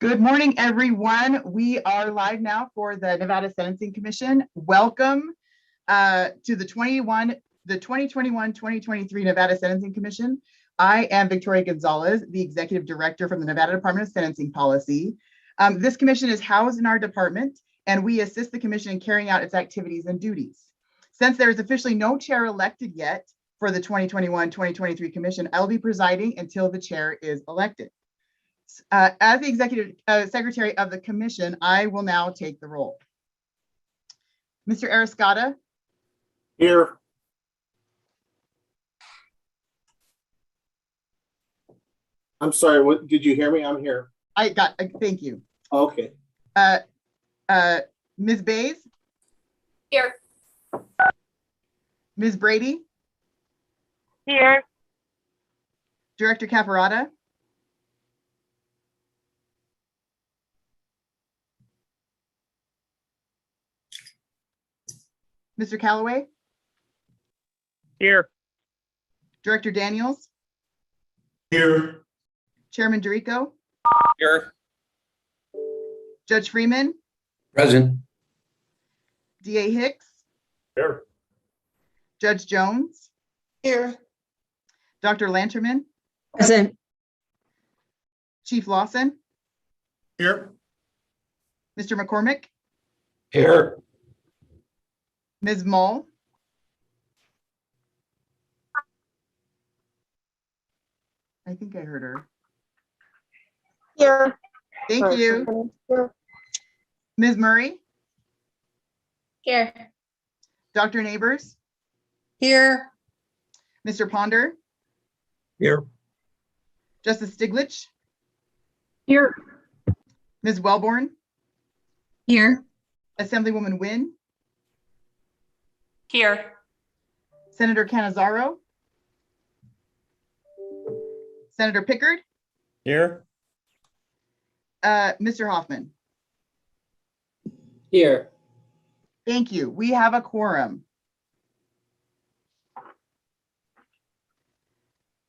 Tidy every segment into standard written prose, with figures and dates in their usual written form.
Good morning, everyone. We are live now for the Nevada Sentencing Commission. Welcome to the 2021-2023 Nevada Sentencing Commission. I am Victoria Gonzalez, the Executive Director from the Nevada Department of Sentencing Policy. This commission is housed in our department, and we assist the commission in carrying out its activities and duties. Since there is officially no chair elected yet for the 2021-2023 commission, I'll be presiding until the chair is elected. As the Executive Secretary of the Commission, I will now take the role. Mr. Arascata? Here. I'm sorry, what did you hear me? I'm here. Thank you. Okay. Ms. Bays? Here. Ms. Brady? Here. Director Caparata? Mr. Callaway? Here. Director Daniels? Here. Chairman Dorico? Here. Judge Freeman? Present. DA Hicks? Here. Judge Jones? Here. Dr. Lanterman? Present. Chief Lawson? Here. Mr. McCormick? Here. Ms. Mull? I think I heard her. Here. Thank you. Ms. Murray? Here. Dr. Neighbors? Here. Mr. Ponder? Here. Justice Stiglitz? Here. Ms. Wellborn? Here. Assemblywoman Wynn? Here. Senator Cannizzaro? Senator Pickard? Here. Mr. Hoffman? Here. Thank you. We have a quorum.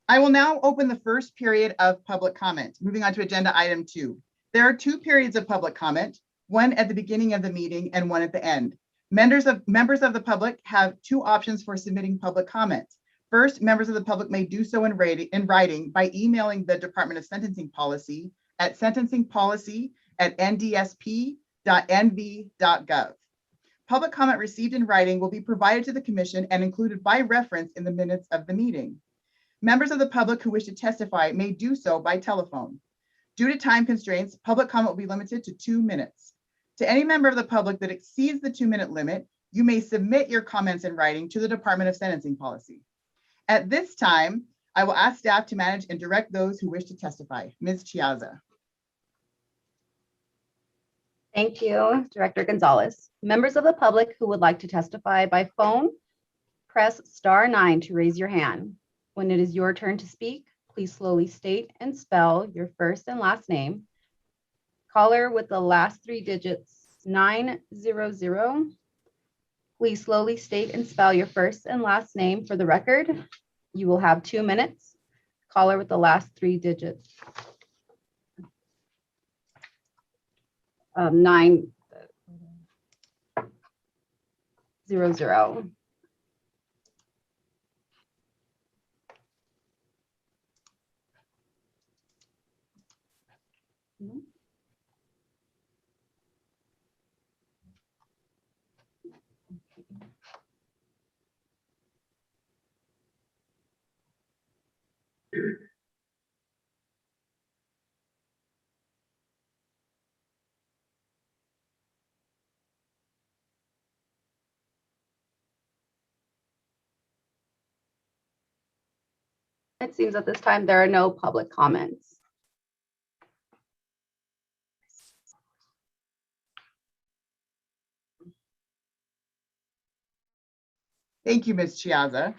I will now open the first period of public comment. Moving on to agenda item 2. There are 2 periods of public comment, one at the beginning of the meeting and one at the end. Members of the public have 2 options for submitting public comments. First, members of the public may do so in writing by emailing the Department of Sentencing Policy at sentencingpolicy@ndsp.nv.gov. Public comment received in writing will be provided to the commission and included by reference in the minutes of the meeting. Members of the public who wish to testify may do so by telephone. Due to time constraints, public comment will be limited to 2 minutes. To any member of the public that exceeds the 2-minute limit, you may submit your comments in writing to the Department of Sentencing Policy. At this time, I will ask staff to manage and direct those who wish to testify. Ms. Chiazza. Thank you, Director Gonzalez. Members of the public who would like to testify by phone, press *9 to raise your hand. When it is your turn to speak, please slowly state and spell your first and last name. Caller with the last 3 digits, 900. Please slowly state and spell your first and last name for the record. You will have 2 minutes. Caller with the last 3 digits. 900. It seems at this time there are no public comments. Thank you, Ms. Chiazza.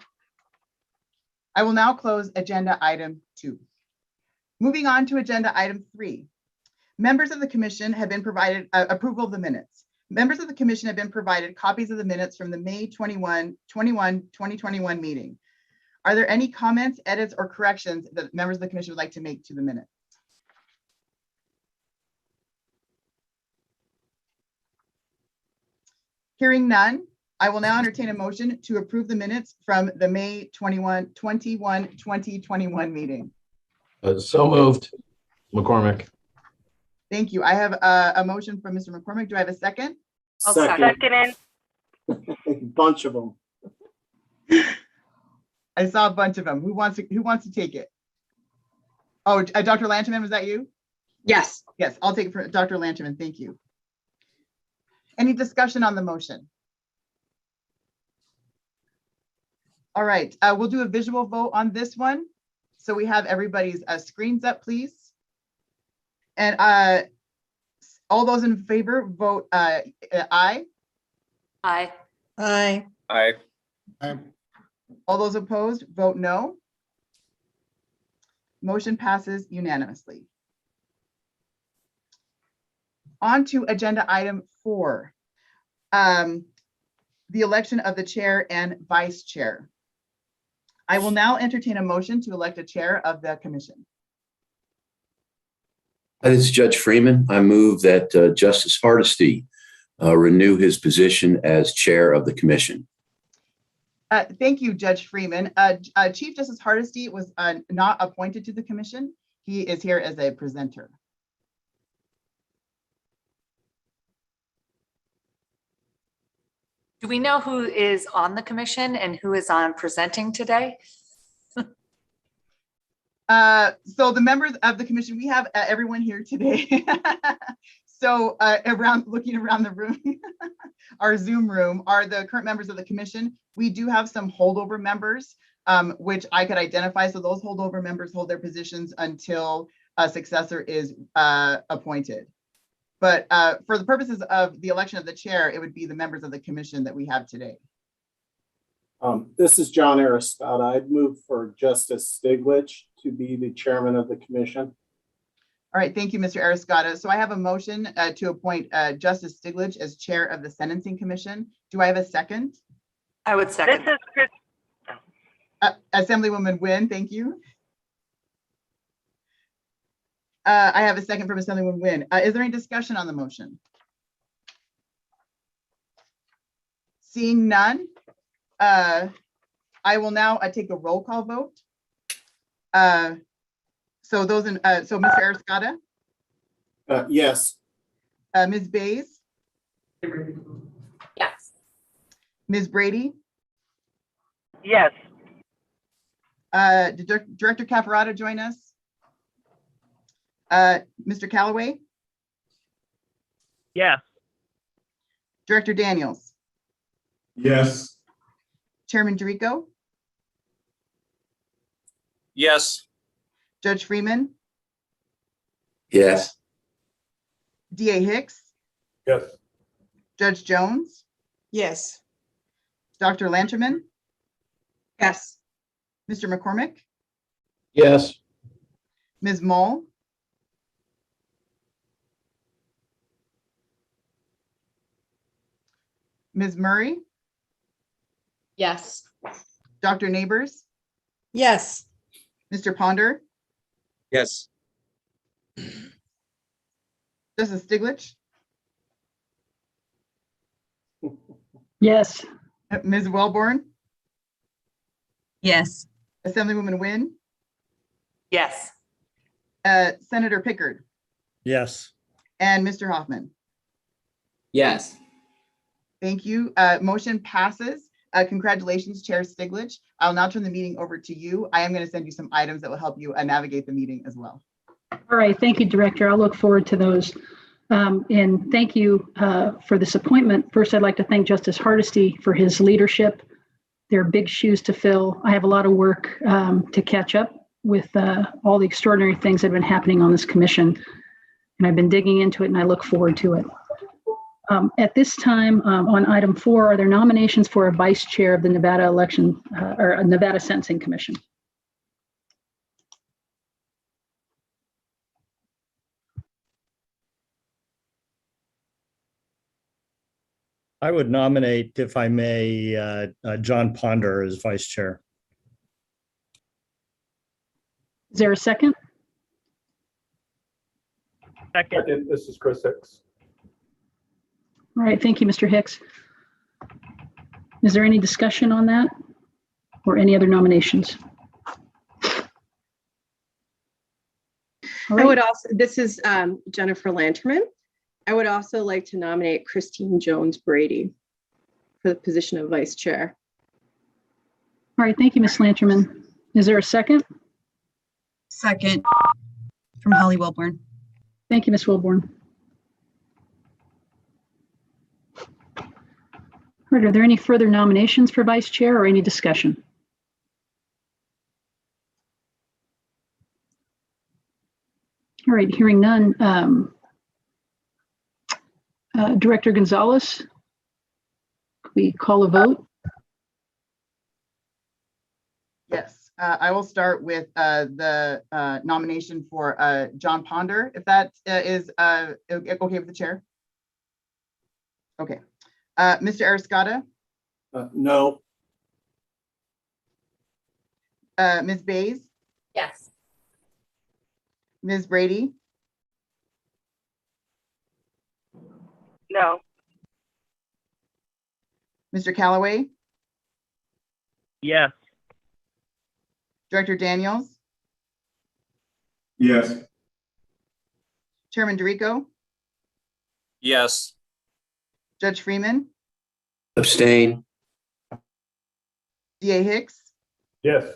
I will now close agenda item 2. Moving on to agenda item 3. Members of the commission have been provided approval of the minutes. Members of the commission have been provided copies of the minutes from the May 2021 meeting. Are there any comments, edits, or corrections that members of the commission would like to make to the minutes? Hearing none, I will now entertain a motion to approve the minutes from the May 2021 meeting. So moved. McCormick. Thank you. I have a motion from Mr. McCormick. Do I have a second? I'll Second. Bunch of them. I saw a bunch of them. Who wants to take it? Oh, Dr. Lanchman, was that you? Yes. Yes, I'll take it for Dr. Lanchman. Thank you. Any discussion on the motion? All right, we'll do a visual vote on this one. So we have everybody's screens up, please. And all those in favor vote aye. Aye. Aye. Aye. All those opposed vote no. Motion passes unanimously. On to agenda item 4, the election of the chair and vice chair. I will now entertain a motion to elect a chair of the commission. This is Judge Freeman. I move that Justice Hardesty renew his position as chair of the commission. Thank you, Judge Freeman. Chief Justice Hardesty was not appointed to the commission. He is here as a presenter. Do we know who is on the commission and who is on presenting today? So the members of the commission, we have everyone here today. So looking around the room, our Zoom room are the current members of the commission. We do have some holdover members, which I could identify. So those holdover members hold their positions until a successor is appointed. But for the purposes of the election of the chair, it would be the members of the commission that we have today. This is John Aristotle. I'd move for Justice Stiglitz to be the chairman of the commission. All right, thank you, Mr. Aristotle. So I have a motion to appoint Justice Stiglitz as chair of the Sentencing Commission. Do I have a second? I would second. This is Chris. Assemblywoman Nguyen, thank you. I have a second from Assemblywoman Nguyen. Is there any discussion on the motion? Seeing none, I will now take a roll call vote. So Mr. Aristotle, Yes. Ms. Bays, Yes. Ms. Brady, Yes. did Director Caparata join us? Mr. Callaway, Yes. Director Daniels, Yes. Chairman Dorico, Yes. Judge Freeman, Yes. DA Hicks, Yes. Judge Jones, Yes. Dr. Lancherman, Yes. Mr. McCormick, Yes. Ms. Mull, Ms. Murray, Yes. Dr. Neighbors, Yes. Mr. Ponder, Yes. Justice Stiglitz, Yes. Ms. Wellborn, Yes. Assemblywoman Nguyen, Yes. Senator Pickard, Yes. and Mr. Hoffman. Yes. Thank you. Motion passes. Congratulations, Chair Stiglitz. I'll now turn the meeting over to you. I am going to send you some items that will help you navigate the meeting as well. All right, thank you, Director. I'll look forward to those. And thank you for this appointment. First, I'd like to thank Justice Hardesty for his leadership. There are big shoes to fill. I have a lot of work to catch up with all the extraordinary things that have been happening on this commission. And I've been digging into it and I look forward to it. At this time, on item 4, are there nominations for a vice chair of the Nevada election or a Nevada Sentencing Commission? I would nominate, if I may, John Ponder as vice chair. Is there a second? Second. This is Chris Hicks. All right, thank you, Mr. Hicks. Is there any discussion on that or any other nominations? All I would right, also, this is Jennifer Lanterman. I would also like to nominate Christine Jones Brady for the position of vice chair. all right, thank you, Ms. Lanterman. Is there a second? Second, from Holly Wilborn. Thank you, Ms. Wilborn. All right, are there any further nominations for vice chair or any discussion? All right, hearing none. Director Gonzalez, could we call a vote? Yes, I will start with the nomination for John Ponder, if that is okay with the chair. Okay. Mr. Ariscata, No. Ms. Bays, Yes. Ms. Brady, No. Mr. Callaway, Yes. Director Daniels, Yes. Chairman DeRico, Yes. Judge Freeman, Abstain. DA Hicks, Yes.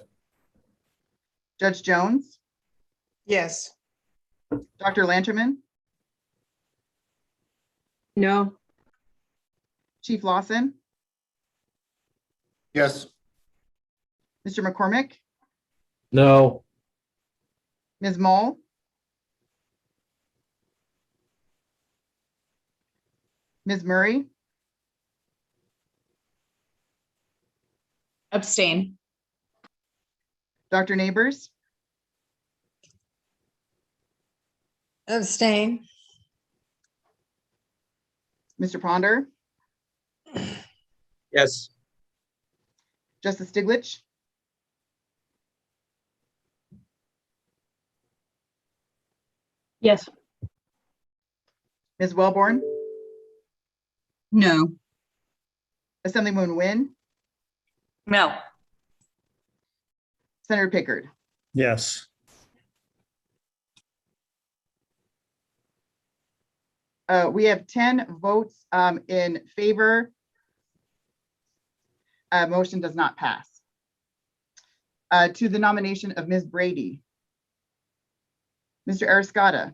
Judge Jones, Yes. Dr. Lanterman, No. Chief Lawson, Yes. Mr. McCormick, No. Ms. Mull, Ms. Murray, Abstain. Dr. Neighbors, Abstain. Mr. Ponder, Yes. Justice Stiglich, Yes. Ms. Wellborn, No. Assemblywoman Wynne, No. Senator Pickard. Yes. We have 10 votes in favor. Motion does not pass. To the nomination of Ms. Brady. Mr. Ariscata,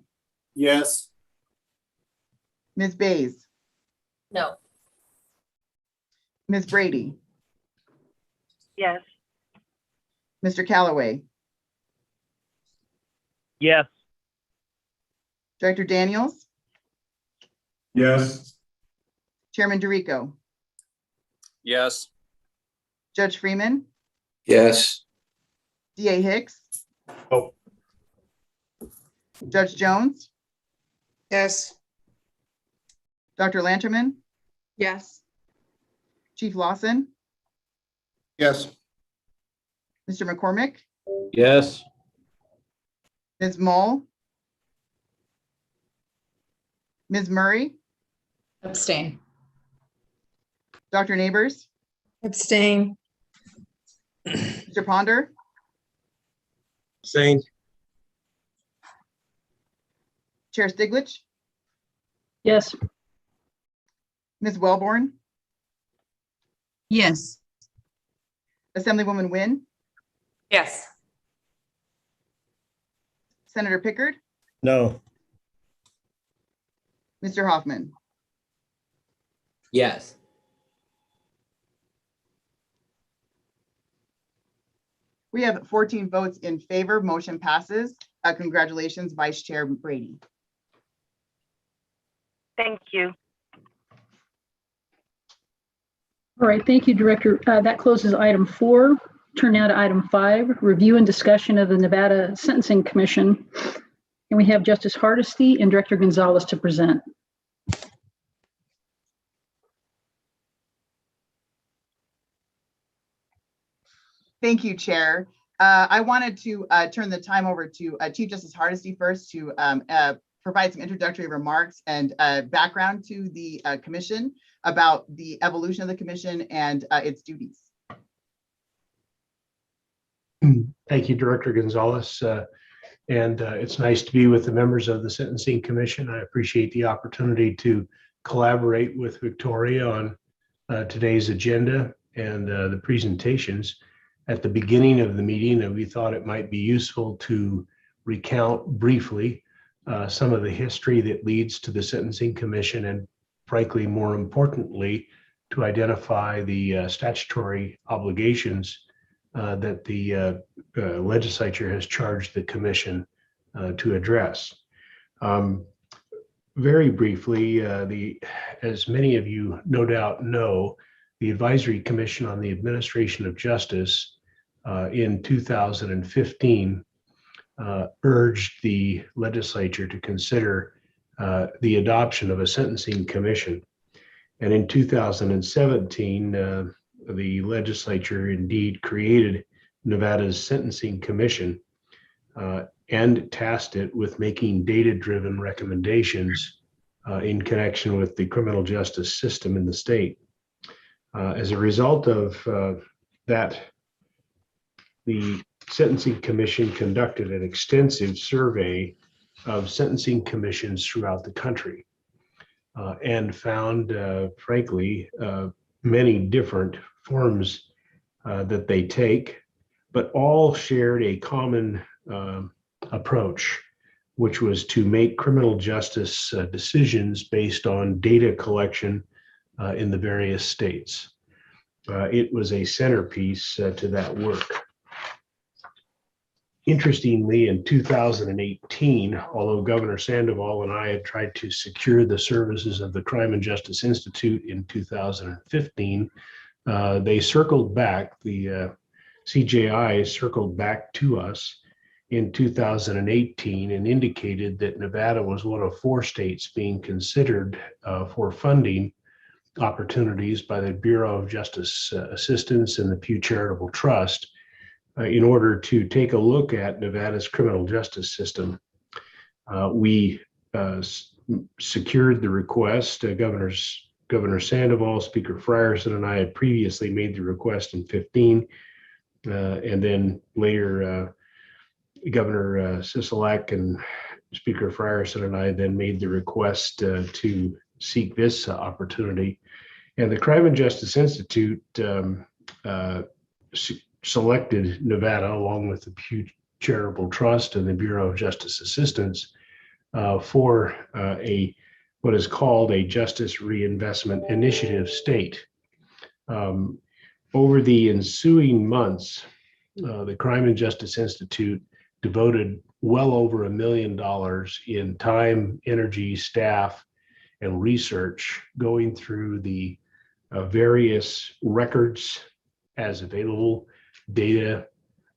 Yes. Ms. Bays, No. Ms. Brady, Yes. Mr. Callaway, Yes. Director Daniels, Yes. Chairman DeRico, Yes. Judge Freeman, Yes. DA Hicks, Oh. Judge Jones, Yes. Dr. Lanterman, Yes. Chief Lawson, Yes. Mr. McCormick, Yes. Ms. Mull, Ms. Murray, Abstain. Dr. Neighbors, Abstain. Mr. Ponder, Abstain. Chair Stiglich, Yes. Ms. Wellborn, Yes. Assemblywoman Wynne, Yes. Senator Pickard, No. Mr. Hoffman. Yes. We have 14 votes in favor. Motion passes. Congratulations, Vice Chair Brady. Thank you. All right, thank you, Director. That closes item 4. Turn now to item 5, review and discussion of the Nevada Sentencing Commission. And we have Justice Hardesty and Director Gonzalez to present. Thank you, Chair. I wanted to turn the time over to Chief Justice Hardesty first to provide some introductory remarks and background to the commission about the evolution of the commission and its duties. Thank you, Director Gonzalez. It's nice to be with the members of the Sentencing Commission. I appreciate the opportunity to collaborate with Victoria on today's agenda and the presentations. At the beginning of the meeting, we thought it might be useful to recount briefly some of the history that leads to the Sentencing Commission, and frankly, more importantly, to identify the statutory obligations that the legislature has charged the commission to address. Very briefly, as many of you no doubt know, the Advisory Commission on the Administration of Justice in 2015 urged the legislature to consider the adoption of a sentencing commission. And in 2017, the legislature indeed created Nevada's Sentencing Commission and tasked it with making data-driven recommendations in connection with the criminal justice system in the state. As a result of that, the Sentencing Commission conducted an extensive survey of sentencing commissions throughout the country and found, frankly, many different forms that they take, but all shared a common approach, which was to make criminal justice decisions based on data collection in the various states. It was a centerpiece to that work. Interestingly, in 2018, although Governor Sandoval and I had tried to secure the services of the Crime and Justice Institute in 2015, they circled back, the CJI circled back to us in 2018 and indicated that Nevada was one of 4 states being considered for funding opportunities by the Bureau of Justice Assistance and the Pew Charitable Trust in order to take a look at Nevada's criminal justice system. We secured the request. Governor Sandoval, Speaker Frierson, and I had previously made the request in 2015, and then later Governor Sisolak and Speaker Frierson and I then made the request to seek this opportunity. And the Crime and Justice Institute selected Nevada, along with the Pew Charitable Trust and the Bureau of Justice Assistance, for what is called a Justice Reinvestment Initiative state. Over the ensuing months, the Crime and Justice Institute devoted well over $1 million in time, energy, staff, and research going through the various records as available, data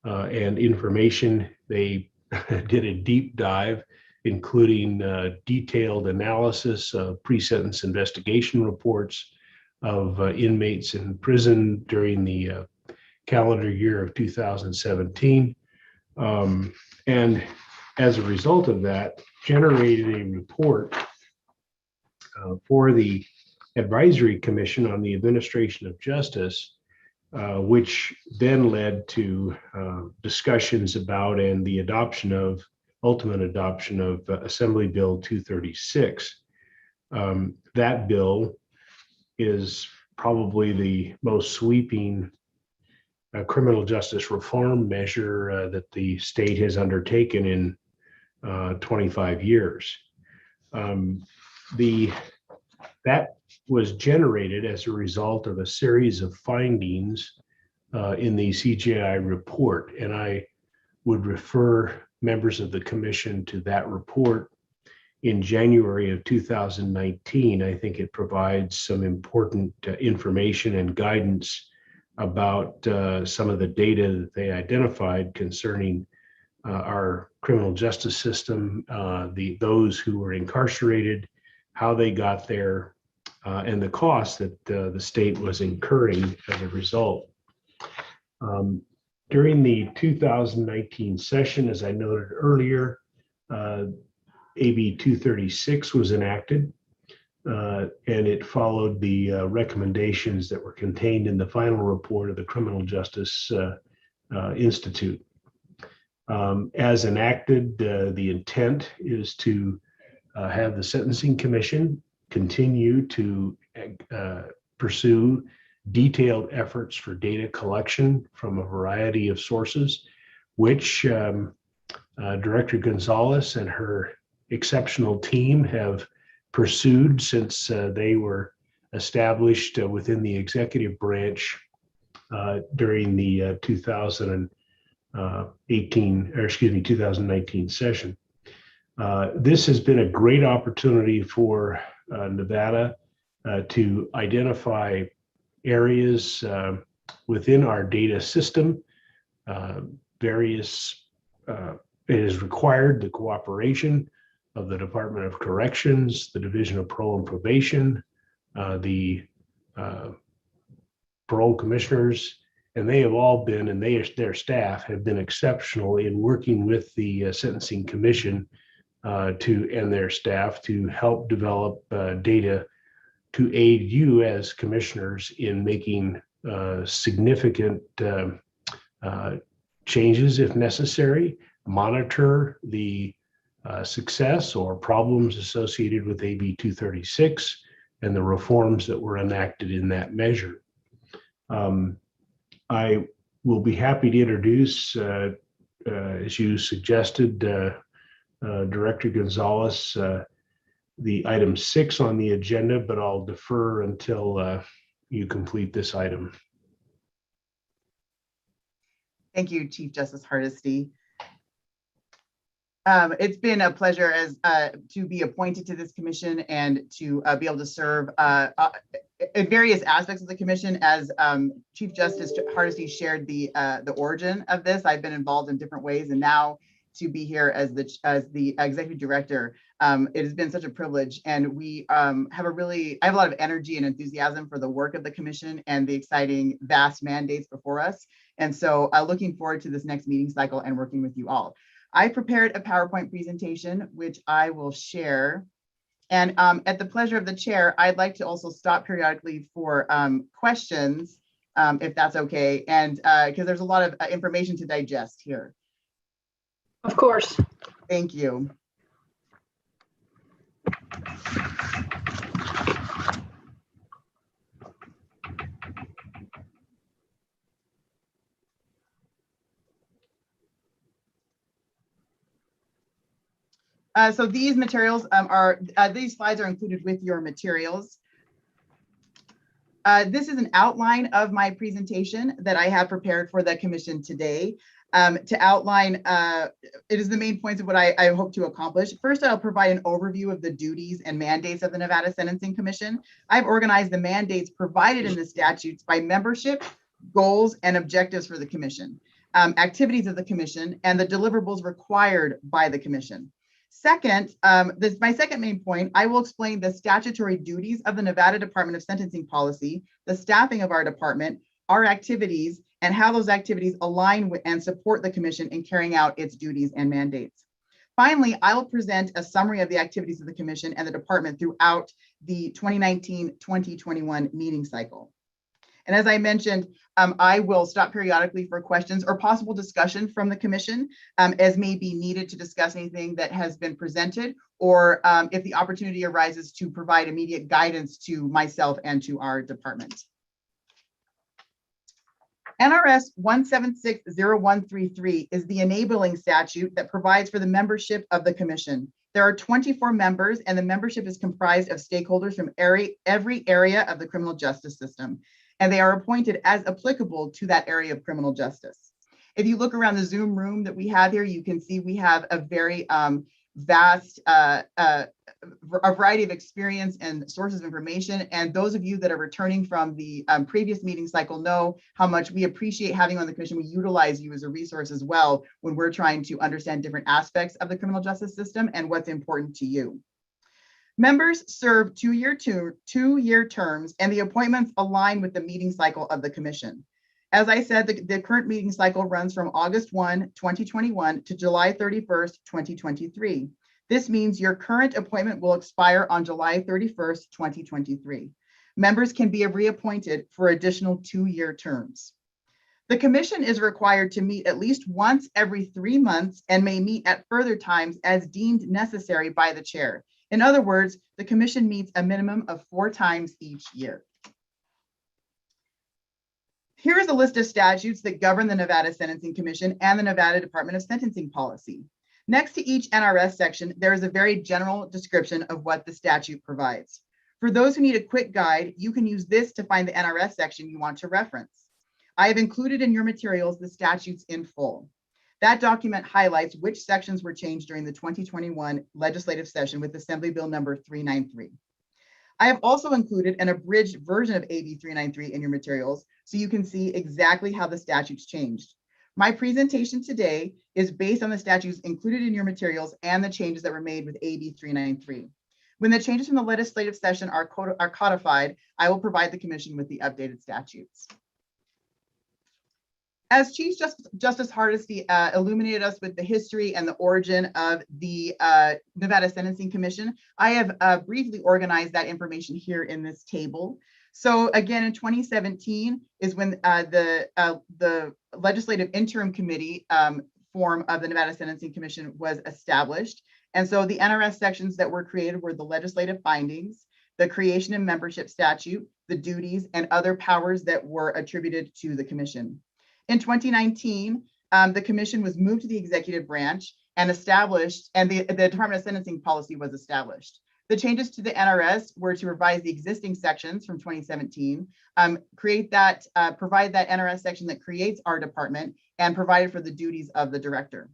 and information. They did a deep dive, including detailed analysis of pre-sentence investigation reports of inmates in prison during the calendar year of 2017. And as a result of that, generated a report for the Advisory Commission on the Administration of Justice, which then led to discussions about and the ultimate adoption of Assembly Bill 236. That bill is probably the most sweeping criminal justice reform measure that the state has undertaken in 25 years. That was generated as a result of a series of findings in the CJI report, and I would refer members of the commission to that report in January of 2019. I think it provides some important information and guidance about some of the data that they identified concerning our criminal justice system, those who were incarcerated, how they got there, and the cost that the state was incurring as a result. During the 2019 session, as I noted earlier, AB 236 was enacted, and it followed the recommendations that were contained in the final report of the Criminal Justice Institute. As enacted, the intent is to have the Sentencing Commission continue to pursue detailed efforts for data collection from a variety of sources, which Director Gonzalez and her exceptional team have pursued since they were established within the executive branch during the 2019 session. This has been a great opportunity for Nevada to identify areas within our data system. It has required the cooperation of the Department of Corrections, the Division of Parole and Probation, the parole commissioners, and they have all been, and their staff have been exceptional in working with the Sentencing Commission and their staff to help develop data to aid you as commissioners in making significant changes if necessary, monitor the success or problems associated with AB 236 and the reforms that were enacted in that measure. I will be happy to introduce, as you suggested, Director Gonzalez, the item 6 on the agenda, but I'll defer until you complete this item. Thank you, Chief Justice Hardesty. It's been a pleasure to be appointed to this commission and to be able to serve in various aspects of the commission. As Chief Justice Hardesty shared the origin of this, I've been involved in different ways, and now to be here as the executive director, it has been such a privilege. And we I have a lot of energy and enthusiasm for the work of the commission and the exciting, vast mandates before us. And so looking forward to this next meeting cycle and working with you all. I prepared a PowerPoint presentation, which I will share. And at the pleasure of the chair, I'd like to also stop periodically for questions, if that's okay. And because there's a lot of information to digest here. Of course. Thank you. So these materials these slides are included with your materials. This is an outline of my presentation that I have prepared for the commission today. To outline, it is the main points of what I hope to accomplish. First, I'll provide an overview of the duties and mandates of the Nevada Sentencing Commission. I've organized the mandates provided in the statutes by membership, goals, and objectives for the commission, activities of the commission, and the deliverables required by the commission. Second, my second main point, I will explain the statutory duties of the Nevada Department of Sentencing Policy, the staffing of our department, our activities, and how those activities align with and support the commission in carrying out its duties and mandates. Finally, I will present a summary of the activities of the commission and the department throughout the 2019-2021 meeting cycle. And as I mentioned, I will stop periodically for questions or possible discussion from the commission as may be needed to discuss anything that has been presented, or if the opportunity arises to provide immediate guidance to myself and to our department. NRS 1760133 is the enabling statute that provides for the membership of the commission. There are 24 members, and the membership is comprised of stakeholders from every area of the criminal justice system, and they are appointed as applicable to that area of criminal justice. If you look around the Zoom room that we have here, you can see we have a very vast a variety of experience and sources of information. And those of you that are returning from the previous meeting cycle know how much we appreciate having you on the commission. We utilize you as a resource as well when we're trying to understand different aspects of the criminal justice system and what's important to you. Members serve two-year terms, and the appointments align with the meeting cycle of the commission. As I said, the current meeting cycle runs from August 1, 2021 to July 31st, 2023. This means your current appointment will expire on July 31st, 2023. Members can be reappointed for additional 2-year terms. The commission is required to meet at least once every 3 months and may meet at further times as deemed necessary by the chair. In other words, the commission meets a minimum of 4 times each year. Here is a list of statutes that govern the Nevada Sentencing Commission and the Nevada Department of Sentencing Policy. Next to each NRS section, there is a very general description of what the statute provides. For those who need a quick guide, you can use this to find the NRS section you want to reference. I have included in your materials the statutes in full. That document highlights which sections were changed during the 2021 legislative session with Assembly Bill number 393. I have also included an abridged version of AB 393 in your materials so you can see exactly how the statutes changed. My presentation today is based on the statutes included in your materials and the changes that were made with AB 393. When the changes from the legislative session are codified, I will provide the commission with the updated statutes. As Chief Justice Hardesty illuminated us with the history and the origin of the Nevada Sentencing Commission, I have briefly organized that information here in this table. So again, in 2017 is when the Legislative Interim Committee form of the Nevada Sentencing Commission was established. And so the NRS sections that were created were the legislative findings, the creation and membership statute, the duties, and other powers that were attributed to the commission. In 2019, the commission was moved to the executive branch and established, and the Department of Sentencing Policy was established. The changes to the NRS were to revise the existing sections from 2017, provide that NRS section that creates our department, and provided for the duties of the director.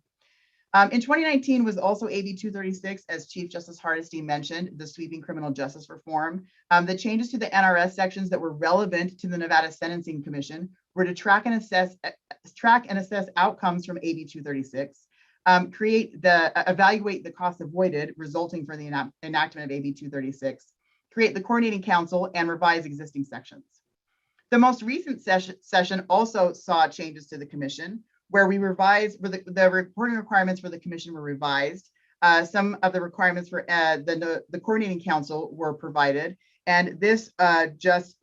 In 2019 was also AB 236, as Chief Justice Hardesty mentioned, the sweeping criminal justice reform. The changes to the NRS sections that were relevant to the Nevada Sentencing Commission were to track and assess outcomes from AB 236, evaluate the costs avoided resulting from the enactment of AB 236, create the coordinating council, and revise existing sections. The most recent session also saw changes to the commission, where we revised, where the reporting requirements for the commission were revised. Some of the requirements for the coordinating council were provided, and this just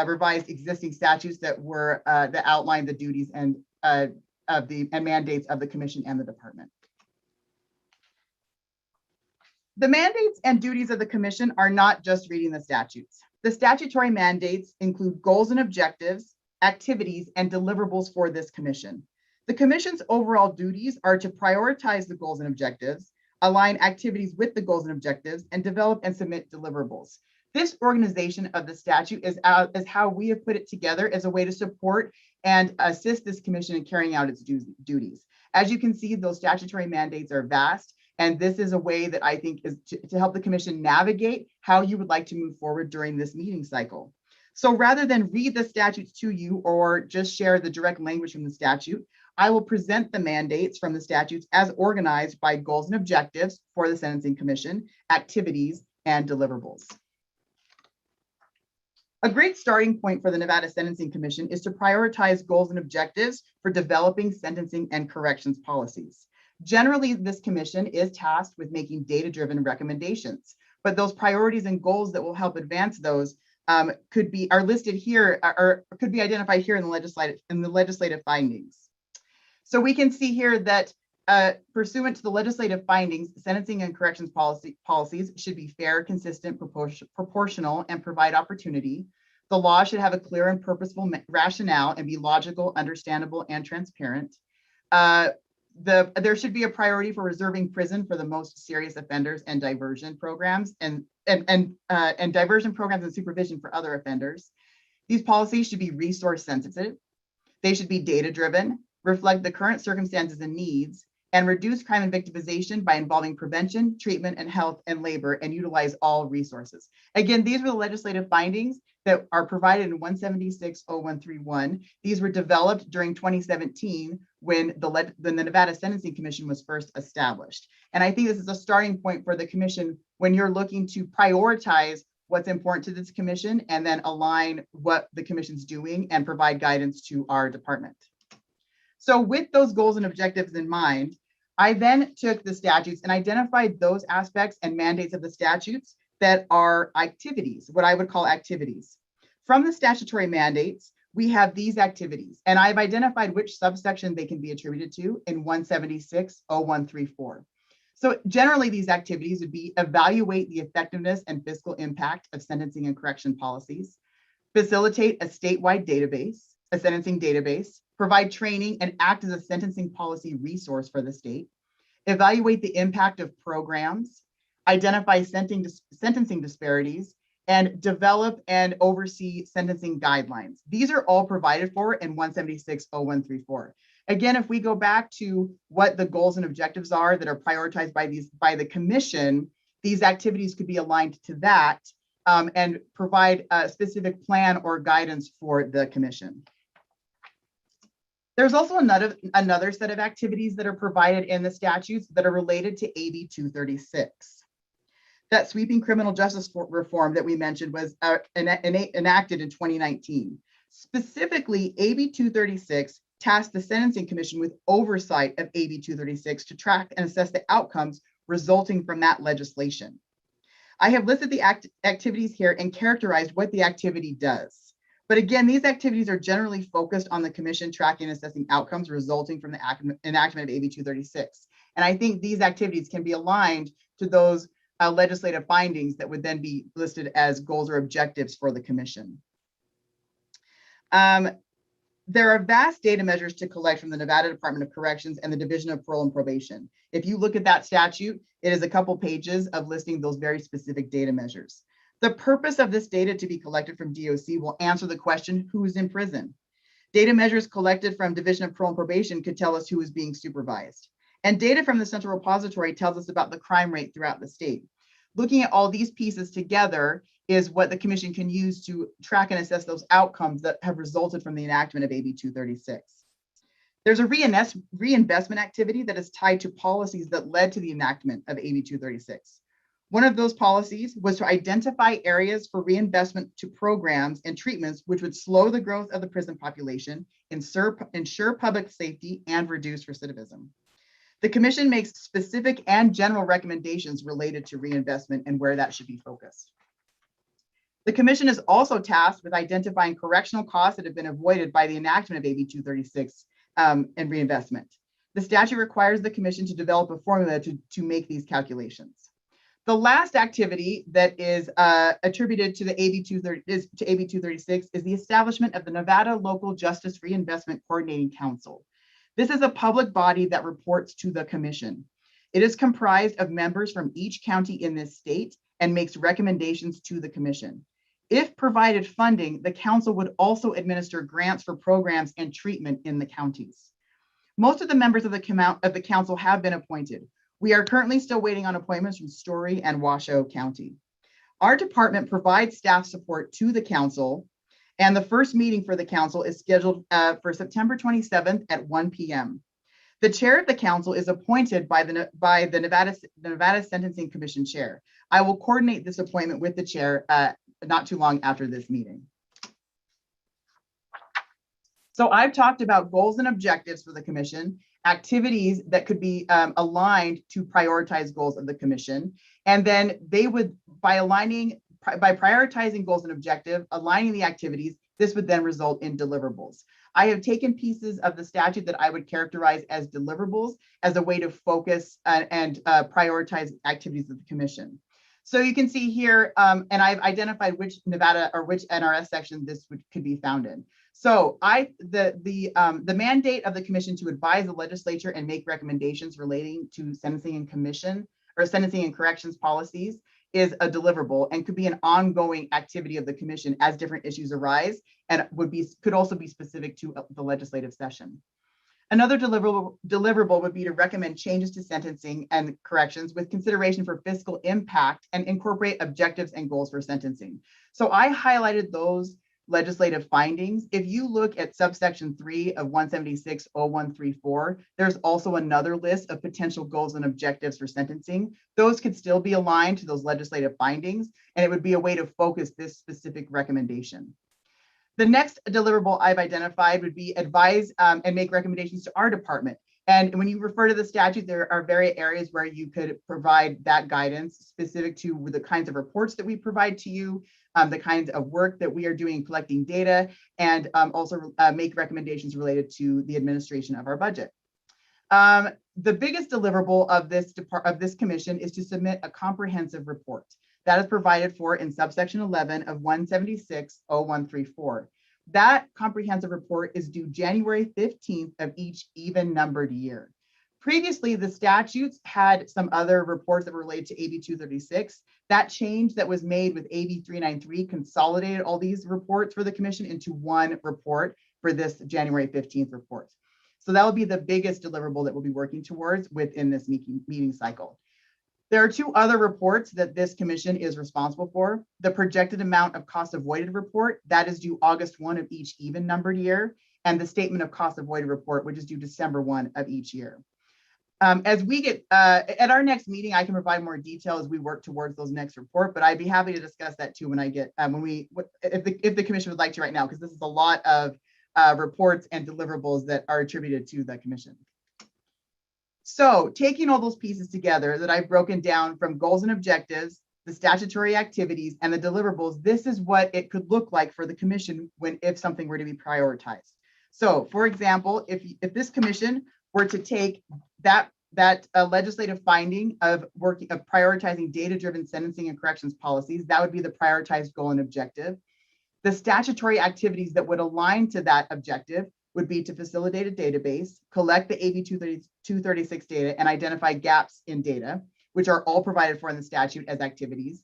revised existing statutes that were that outlined the duties and mandates of the commission and the department. The mandates and duties of the commission are not just reading the statutes. The statutory mandates include goals and objectives, activities, and deliverables for this commission. The commission's overall duties are to prioritize the goals and objectives, align activities with the goals and objectives, and develop and submit deliverables. This organization of the statute is how we have put it together as a way to support and assist this commission in carrying out its duties. As you can see, those statutory mandates are vast, and this is a way that I think is to help the commission navigate how you would like to move forward during this meeting cycle. So rather than read the statutes to you or just share the direct language from the statute, I will present the mandates from the statutes as organized by goals and objectives for the Sentencing Commission, activities, and deliverables. A great starting point for the Nevada Sentencing Commission is to prioritize goals and objectives for developing sentencing and corrections policies. Generally, this commission is tasked with making data-driven recommendations, but those priorities and goals that will help advance those are listed here, or could be identified here in the legislative findings. So we can see here that pursuant to the legislative findings, sentencing and corrections policies should be fair, consistent, proportional, and provide opportunity. The law should have a clear and purposeful rationale and be logical, understandable, and transparent. There should be a priority for reserving prison for the most serious offenders and diversion programs and diversion programs and supervision for other offenders. These policies should be resource sensitive. They should be data driven, reflect the current circumstances and needs, and reduce crime and victimization by involving prevention, treatment, and health and labor, and utilize all resources. Again, these were the legislative findings that are provided in 176-0131. These were developed during 2017 when the Nevada Sentencing Commission was first established. And I think this is a starting point for the commission when you're looking to prioritize what's important to this commission and then align what the commission's doing and provide guidance to our department. So with those goals and objectives in mind, I then took the statutes and identified those aspects and mandates of the statutes that are activities, what I would call activities. From the statutory mandates, we have these activities, and I've identified which subsection they can be attributed to in 176.0134. So generally, these activities would be evaluate the effectiveness and fiscal impact of sentencing and correction policies, facilitate a statewide database, a sentencing database, provide training and act as a sentencing policy resource for the state, evaluate the impact of programs, identify sentencing disparities, and develop and oversee sentencing guidelines. These are all provided for in 176.0134. Again, if we go back to what the goals and objectives are that are prioritized by the commission, these activities could be aligned to that and provide a specific plan or guidance for the commission. There's also another set of activities that are provided in the statutes that are related to AB 236. That sweeping criminal justice reform that we mentioned was enacted in 2019. Specifically, AB 236 tasked the Sentencing Commission with oversight of AB 236 to track and assess the outcomes resulting from that legislation. I have listed the activities here and characterized what the activity does. But again, these activities are generally focused on the commission tracking and assessing outcomes resulting from the enactment of AB 236. And I think these activities can be aligned to those legislative findings that would then be listed as goals or objectives for the commission. There are vast data measures to collect from the Nevada Department of Corrections and the Division of Parole and Probation. If you look at that statute, it is a couple pages of listing those very specific data measures. The purpose of this data to be collected from DOC will answer the question, who is in prison? Data measures collected from Division of Parole and Probation could tell us who is being supervised. And data from the Central Repository tells us about the crime rate throughout the state. Looking at all these pieces together is what the commission can use to track and assess those outcomes that have resulted from the enactment of AB 236. There's a reinvestment activity that is tied to policies that led to the enactment of AB 236. One of those policies was to identify areas for reinvestment to programs and treatments which would slow the growth of the prison population, ensure public safety, and reduce recidivism. The commission makes specific and general recommendations related to reinvestment and where that should be focused. The commission is also tasked with identifying correctional costs that have been avoided by the enactment of AB 236 and reinvestment. The statute requires the commission to develop a formula to make these calculations. The last activity that is attributed to the AB 236 is the establishment of the Nevada Local Justice Reinvestment Coordinating Council. This is a public body that reports to the commission. It is comprised of members from each county in this state and makes recommendations to the commission. If provided funding, the council would also administer grants for programs and treatment in the counties. Most of the members of the council have been appointed. We are currently still waiting on appointments from Story and Washoe County. Our department provides staff support to the council, and the first meeting for the council is scheduled for September 27th at 1 p.m. The chair of the council is appointed by the Nevada Sentencing Commission chair. I will coordinate this appointment with the chair not too long after this meeting. So I've talked about goals and objectives for the commission, activities that could be aligned to prioritize goals of the commission. And then they would, by prioritizing goals and objective, aligning the activities, this would then result in deliverables. I have taken pieces of the statute that I would characterize as deliverables as a way to focus and prioritize activities of the commission. So you can see here, and I've identified which Nevada or which NRS section this could be found in. So the mandate of the commission to advise the legislature and make recommendations relating to sentencing and corrections policies is a deliverable and could be an ongoing activity of the commission as different issues arise, and could also be specific to the legislative session. Another deliverable would be to recommend changes to sentencing and corrections with consideration for fiscal impact and incorporate objectives and goals for sentencing. So I highlighted those legislative findings. If you look at subsection 3 of 176.0134, there's also another list of potential goals and objectives for sentencing. Those could still be aligned to those legislative findings, and it would be a way to focus this specific recommendation. The next deliverable I've identified would be advise and make recommendations to our department. And when you refer to the statute, there are various areas where you could provide that guidance specific to the kinds of reports that we provide to you, the kinds of work that we are doing collecting data, and also make recommendations related to the administration of our budget. The biggest deliverable of this commission is to submit a comprehensive report that is provided for in subsection 11 of 176-0134. That comprehensive report is due January 15th of each even numbered year. Previously, the statutes had some other reports that were related to AB 236. That change that was made with AB 393 consolidated all these reports for the commission into one report for this January 15th report. So that will be the biggest deliverable that we'll be working towards within this meeting cycle. There are two other reports that this commission is responsible for. The projected amount of cost avoided report, that is due August 1 of each even numbered year, and the statement of cost avoided report, which is due December 1 of each year. As we get, at our next meeting, I can provide more detail as we work towards those next report, but I'd be happy to discuss that too when I get, if the commission would like to right now, because this is a lot of reports and deliverables that are attributed to the commission. So taking all those pieces together that I've broken down from goals and objectives, the statutory activities, and the deliverables, this is what it could look like for the commission if something were to be prioritized. So for example, if this commission were to take that legislative finding of prioritizing data-driven sentencing and corrections policies, that would be the prioritized goal and objective. The statutory activities that would align to that objective would be to facilitate a database, collect the AB 236 data, and identify gaps in data, which are all provided for in the statute as activities,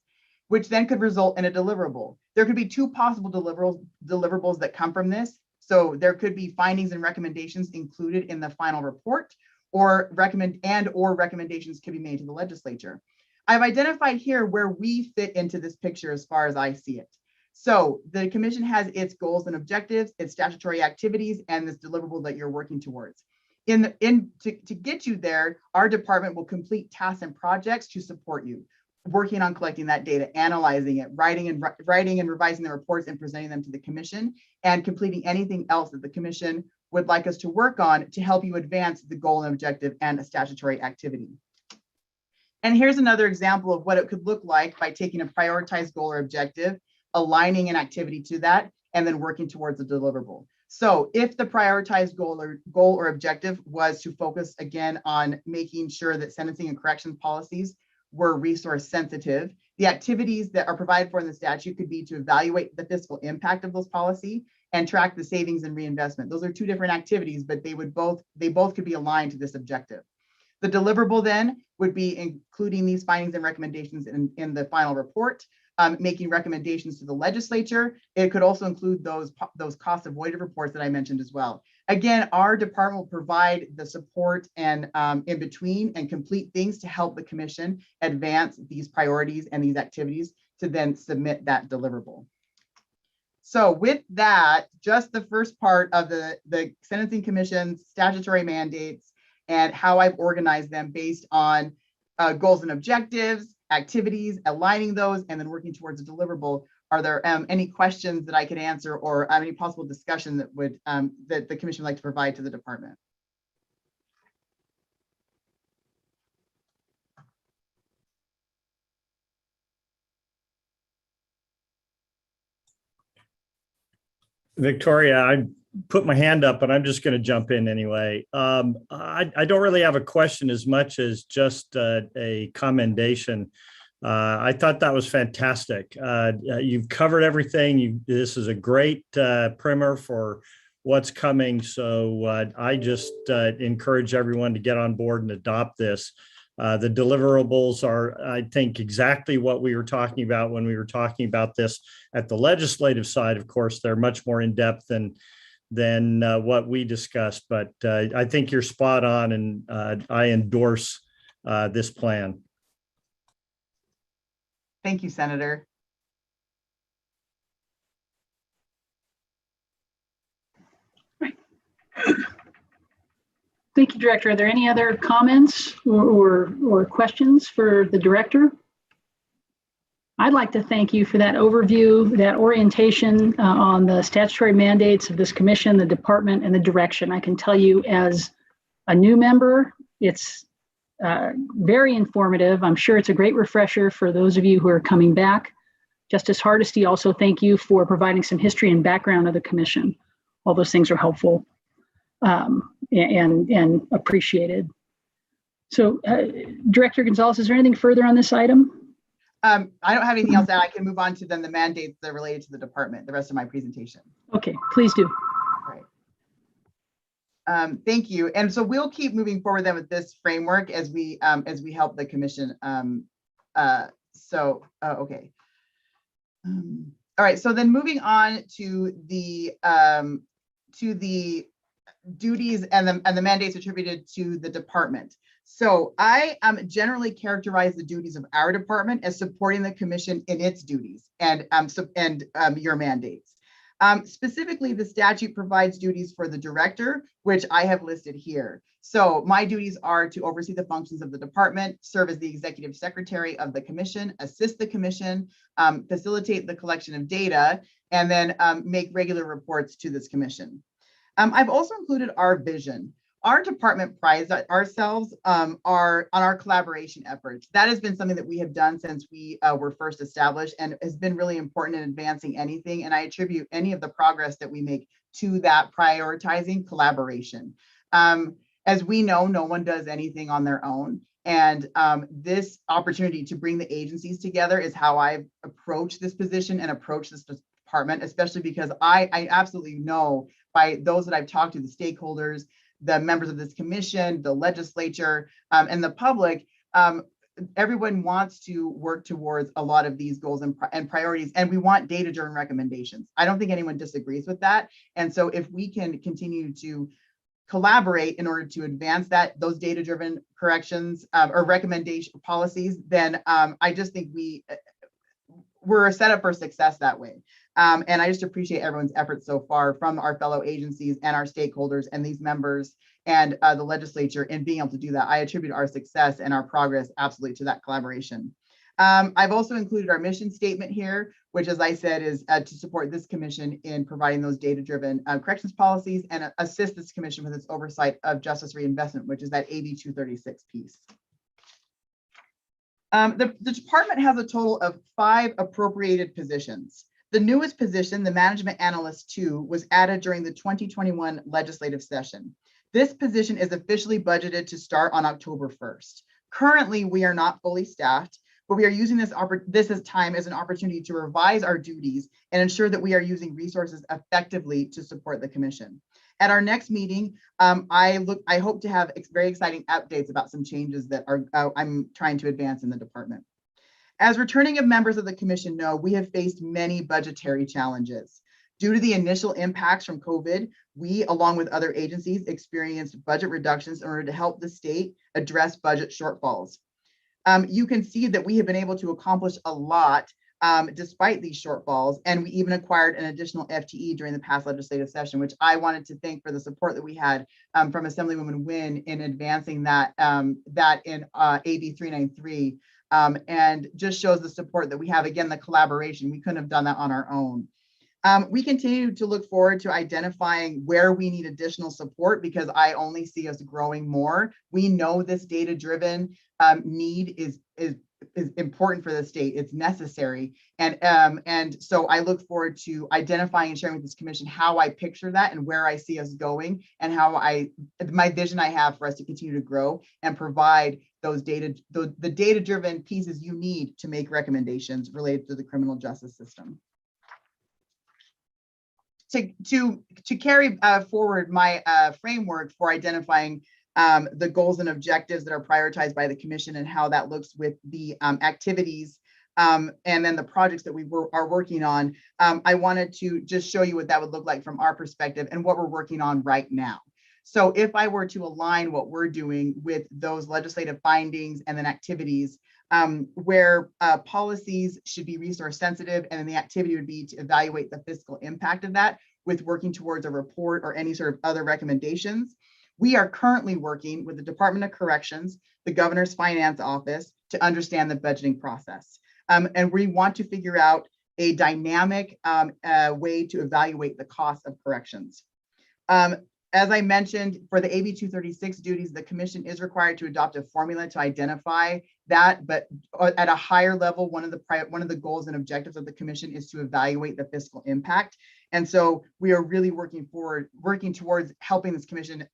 which then could result in a deliverable. There could be two possible deliverables that come from this. So there could be findings and recommendations included in the final report, or recommendations could be made to the legislature. I've identified here where we fit into this picture as far as I see it. So the commission has its goals and objectives, its statutory activities, and this deliverable that you're working towards. To get you there, our department will complete tasks and projects to support you, working on collecting that data, analyzing it, writing and revising the reports and presenting them to the commission, and completing anything else that the commission would like us to work on to help you advance the goal and objective and a statutory activity. And here's another example of what it could look like by taking a prioritized goal or objective, aligning an activity to that, and then working towards a deliverable. So if the prioritized goal or objective was to focus again on making sure that sentencing and corrections policies were resource sensitive, the activities that are provided for in the statute could be to evaluate the fiscal impact of those policy and track the savings and reinvestment. Those are two different activities, but they both could be aligned to this objective. The deliverable then would be including these findings and recommendations in the final report, making recommendations to the legislature. It could also include those cost avoided reports that I mentioned as well. Again, our department will provide the support and in between and complete things to help the commission advance these priorities and these activities to then submit that deliverable. So with that, just the first part of the Sentencing Commission's statutory mandates and how I've organized them based on goals and objectives, activities, aligning those, and then working towards a deliverable. Are there any questions that I could answer or any possible discussion that would that the commission would like to provide to the department? Victoria, I put my hand up, but I'm just going to jump in anyway. I don't really have a question as much as just a commendation. I thought that was fantastic. You've covered everything. This is a great primer for what's coming. So I just encourage everyone to get on board and adopt this. The deliverables are, I think, exactly what we were talking about when we were talking about this at the legislative side. Of course, they're much more in depth than what we discussed, but I think you're spot on, and I endorse this plan. Thank you, Senator. Thank you, Director. Are there any other comments or questions for the Director? I'd like to thank you for that overview, that orientation on the statutory mandates of this commission, the department, and the direction. I can tell you as a new member, it's very informative. I'm sure it's a great refresher for those of you who are coming back. Justice Hardesty, also thank you for providing some history and background of the commission. All those things are helpful and appreciated. So Director Gonzalez, is there anything further on this item? I don't have anything else that I can move on to then the mandates that are related to the department, the rest of my presentation. Okay, please do. Thank you. And so we'll keep moving forward then with this framework as we help the commission. Okay. All right. So then moving on to the duties and the mandates attributed to the department. So I generally characterize the duties of our department as supporting the commission in its duties and your mandates. Specifically, the statute provides duties for the director, which I have listed here. So my duties are to oversee the functions of the department, serve as the executive secretary of the commission, assist the commission, facilitate the collection of data, and then make regular reports to this commission. I've also included our vision. Our department prides ourselves on our collaboration efforts. That has been something that we have done since we were first established and has been really important in advancing anything. And I attribute any of the progress that we make to that prioritizing collaboration. As we know, no one does anything on their own. And this opportunity to bring the agencies together is how I've approached this position and approached this department, especially because I absolutely know by those that I've talked to, the stakeholders, the members of this commission, the legislature, and the public, everyone wants to work towards a lot of these goals and priorities, and we want data-driven recommendations. I don't think anyone disagrees with that. And so if we can continue to collaborate in order to advance those data-driven corrections or recommendation policies, then I just think we're set up for success that way. And I just appreciate everyone's efforts so far from our fellow agencies and our stakeholders and these members and the legislature in being able to do that. I attribute our success and our progress absolutely to that collaboration. I've also included our mission statement here, which, as I said, is to support this commission in providing those data-driven corrections policies and assist this commission with its oversight of justice reinvestment, which is that AB 236 piece. The department has a total of 5 appropriated positions. The newest position, the Management Analyst 2, was added during the 2021 legislative session. This position is officially budgeted to start on October 1st. Currently, we are not fully staffed, but we are using this time as an opportunity to revise our duties and ensure that we are using resources effectively to support the commission. At our next meeting, I hope to have very exciting updates about some changes that I'm trying to advance in the department. As returning members of the commission know, we have faced many budgetary challenges. Due to the initial impacts from COVID, we, along with other agencies, experienced budget reductions in order to help the state address budget shortfalls. You can see that we have been able to accomplish a lot despite these shortfalls, and we even acquired an additional FTE during the past legislative session, which I wanted to thank for the support that we had from Assemblywoman Wynn in advancing that in AB 393, and just shows the support that we have. Again, the collaboration, we couldn't have done that on our own. We continue to look forward to identifying where we need additional support because I only see us growing more. We know this data-driven need is important for the state. It's necessary. And so I look forward to identifying and sharing with this commission how I picture that and where I see us going and how my vision I have for us to continue to grow and provide those the data-driven pieces you need to make recommendations related to the criminal justice system. To carry forward my framework for identifying the goals and objectives that are prioritized by the commission and how that looks with the activities and then the projects that we are working on, I wanted to just show you what that would look like from our perspective and what we're working on right now. So if I were to align what we're doing with those legislative findings and then activities, where policies should be resource sensitive, and then the activity would be to evaluate the fiscal impact of that with working towards a report or any sort of other recommendations. We are currently working with the Department of Corrections, the Governor's Finance Office to understand the budgeting process. And we want to figure out a dynamic way to evaluate the cost of corrections. As I mentioned, for the AB 236 duties, the commission is required to adopt a formula to identify that, but at a higher level, one of the goals and objectives of the commission is to evaluate the fiscal impact. And so we are really working towards helping this commission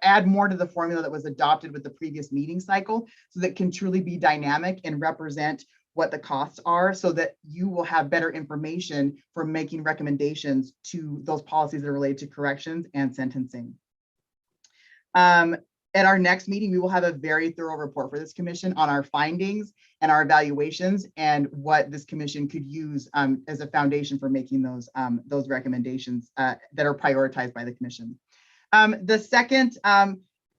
add more to the formula that was adopted with the previous meeting cycle, so that can truly be dynamic and represent what the costs are, so that you will have better information for making recommendations to those policies that are related to corrections and sentencing. At our next meeting, we will have a very thorough report for this commission on our findings and our evaluations and what this commission could use as a foundation for making those recommendations that are prioritized by the commission. The second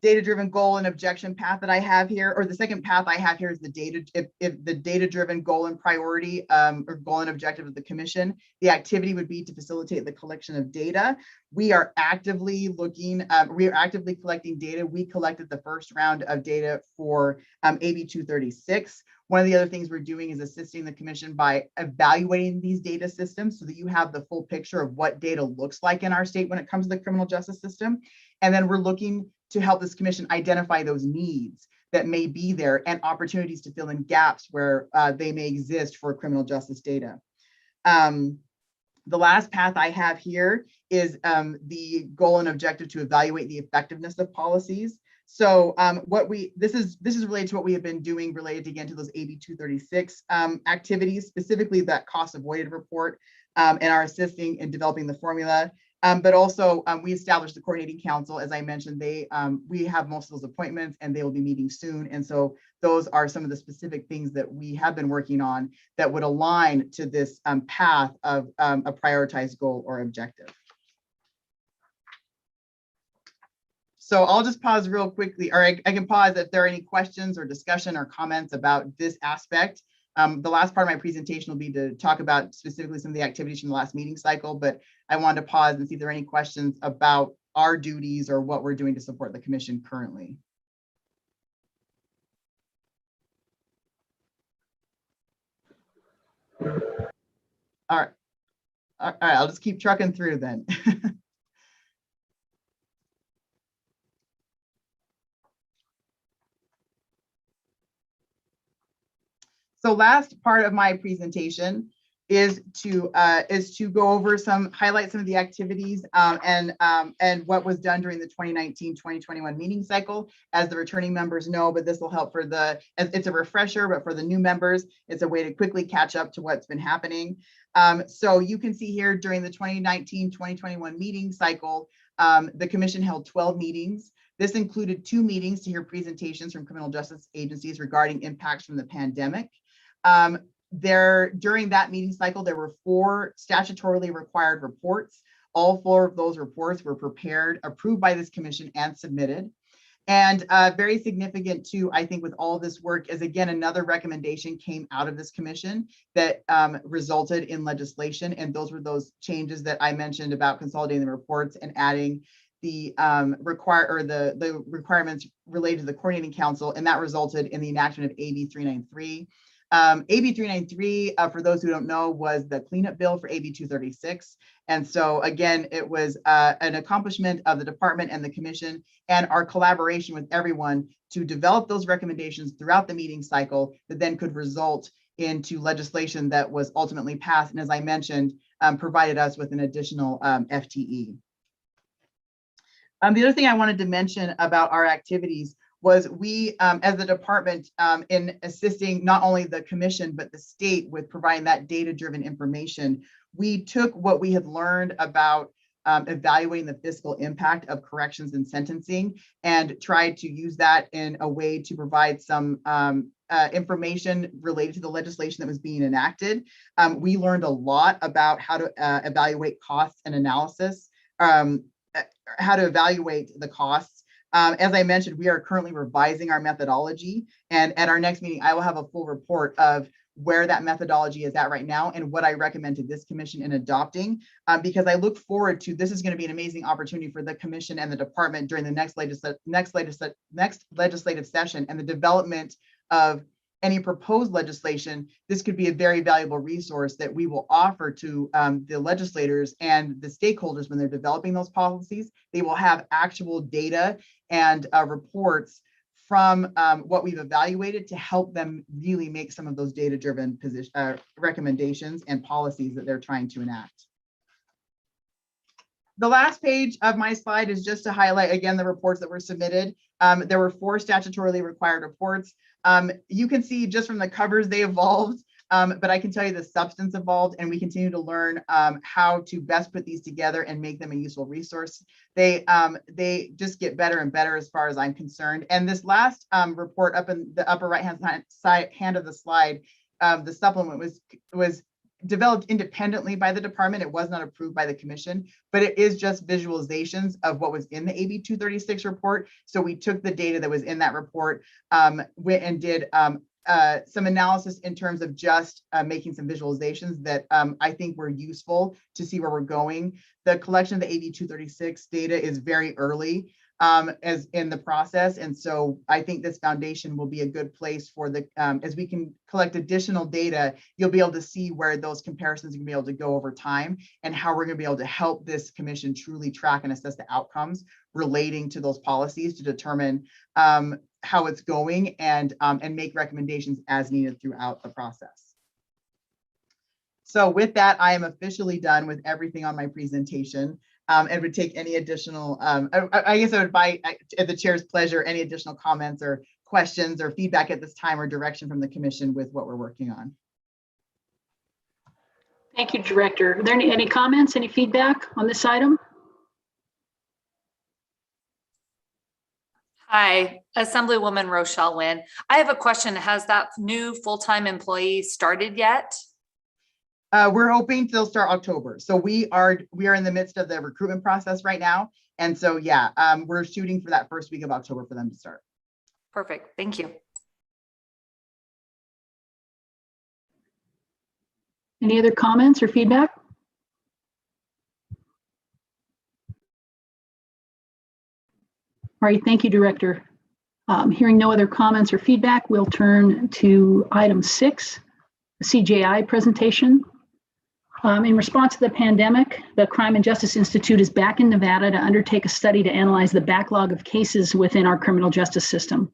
data-driven goal and objection path that I have here, or the second path I have here, is the data-driven goal and priority or goal and objective of the commission. The activity would be to facilitate the collection of data. We are actively collecting data. We collected the first round of data for AB 236. One of the other things we're doing is assisting the commission by evaluating these data systems so that you have the full picture of what data looks like in our state when it comes to the criminal justice system. And then we're looking to help this commission identify those needs that may be there and opportunities to fill in gaps where they may exist for criminal justice data. The last path I have here is the goal and objective to evaluate the effectiveness of policies. So this is related to what we have been doing related again to those AB 236 activities, specifically that cost avoided report, and our assisting in developing the formula. But also we established the coordinating council. As I mentioned, we have most of those appointments and they will be meeting soon. And so those are some of the specific things that we have been working on that would align to this path of a prioritized goal or objective. So I'll just pause real quickly, or I can pause if there are any questions or discussion or comments about this aspect. The last part of my presentation will be to talk about specifically some of the activities from the last meeting cycle, but I wanted to pause and see if there are any questions about our duties or what we're doing to support the commission currently. All right, I'll just keep trucking through then. So last part of my presentation is to go over highlight some of the activities and what was done during the 2019-2021 meeting cycle. As the returning members know, but this will help for it's a refresher, but for the new members, it's a way to quickly catch up to what's been happening. So you can see here during the 2019-2021 meeting cycle, the commission held 12 meetings. This included 2 meetings to hear presentations from criminal justice agencies regarding impacts from the pandemic. During that meeting cycle, there were 4 statutorily required reports. All 4 of those reports were prepared, approved by this commission, and submitted. And very significant too, I think, with all this work is, again, another recommendation came out of this commission that resulted in legislation. And those were those changes that I mentioned about consolidating the reports and adding the requirements related to the coordinating council. And that resulted in the enactment of AB 393. AB 393, for those who don't know, was the cleanup bill for AB 236. And so again, it was an accomplishment of the department and the commission and our collaboration with everyone to develop those recommendations throughout the meeting cycle that then could result into legislation that was ultimately passed. And as I mentioned, provided us with an additional FTE. The other thing I wanted to mention about our activities was we, as a department, in assisting not only the commission, but the state with providing that data-driven information, we took what we had learned about evaluating the fiscal impact of corrections and sentencing and tried to use that in a way to provide some information related to the legislation that was being enacted. We learned a lot about how to evaluate costs and analysis, how to evaluate the costs. As I mentioned, we are currently revising our methodology, and at our next meeting, I will have a full report of where that methodology is at right now and what I recommend to this commission in adopting, because I look forward to, this is going to be an amazing opportunity for the commission and the department during the next legislative session and the development of any proposed legislation, this could be a very valuable resource that we will offer to the legislators and the stakeholders when they're developing those policies. They will have actual data and reports from what we've evaluated to help them really make some of those data-driven recommendations and policies that they're trying to enact. The last page of my slide is just to highlight again the reports that were submitted. There were 4 statutorily required reports. You can see just from the covers they evolved, but I can tell you the substance evolved, and we continue to learn how to best put these together and make them a useful resource. They just get better and better as far as I'm concerned. And this last report up in the upper right hand of the slide, the supplement was developed independently by the department. It was not approved by the commission, but it is just visualizations of what was in the AB 236 report. So we took the data that was in that report, went and did some analysis in terms of just making some visualizations that I think were useful to see where we're going. The collection of the AB 236 data is very early as in the process. And so I think this foundation will be a good place for the, as we can collect additional data, you'll be able to see where those comparisons are gonna be able to go over time and how we're gonna be able to help this commission truly track and assess the outcomes relating to those policies to determine how it's going and make recommendations as needed throughout the process. So with that, I am officially done with everything on my presentation. And would take any additional, I guess I would invite at the chair's pleasure, any additional comments or questions or feedback at this time or direction from the commission with what we're working on. Thank you, Director. Are there any comments, any feedback on this item? Hi, Assemblywoman Rochelle Wynn. I have a question. Has that new full-time employee started yet? We're hoping they'll start October. So we are in the midst of the recruitment process right now. And so, yeah, we're shooting for that first week of October for them to start. Perfect. Thank you. Any other comments or feedback? All right, thank you, Director. Hearing no other comments or feedback, we'll turn to item 6, the CJI presentation. In response to the pandemic, the Crime and Justice Institute is back in Nevada to undertake a study to analyze the backlog of cases within our criminal justice system,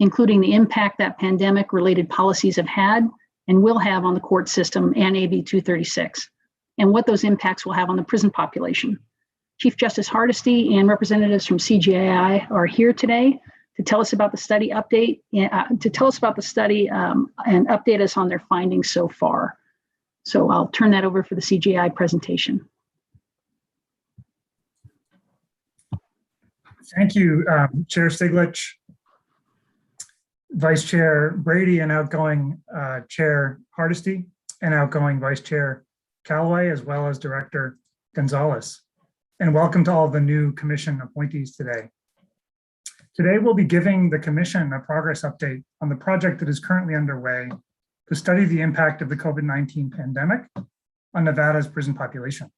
including the impact that pandemic-related policies have had and will have on the court system and AB 236, and what those impacts will have on the prison population. Chief Justice Hardesty and representatives from CJI are here today to tell us about the study update, and update us on their findings so far. So I'll turn that over for the CJI presentation. Thank you, Chair Stiglich, Vice Chair Brady, and outgoing Chair Hardesty, and outgoing Vice Chair Callaway, as well as Director Gonzalez. And welcome to all the new commission appointees today. Today, we'll be giving the commission a progress update on the project that is currently underway to study the impact of the COVID-19 pandemic on Nevada's prison population.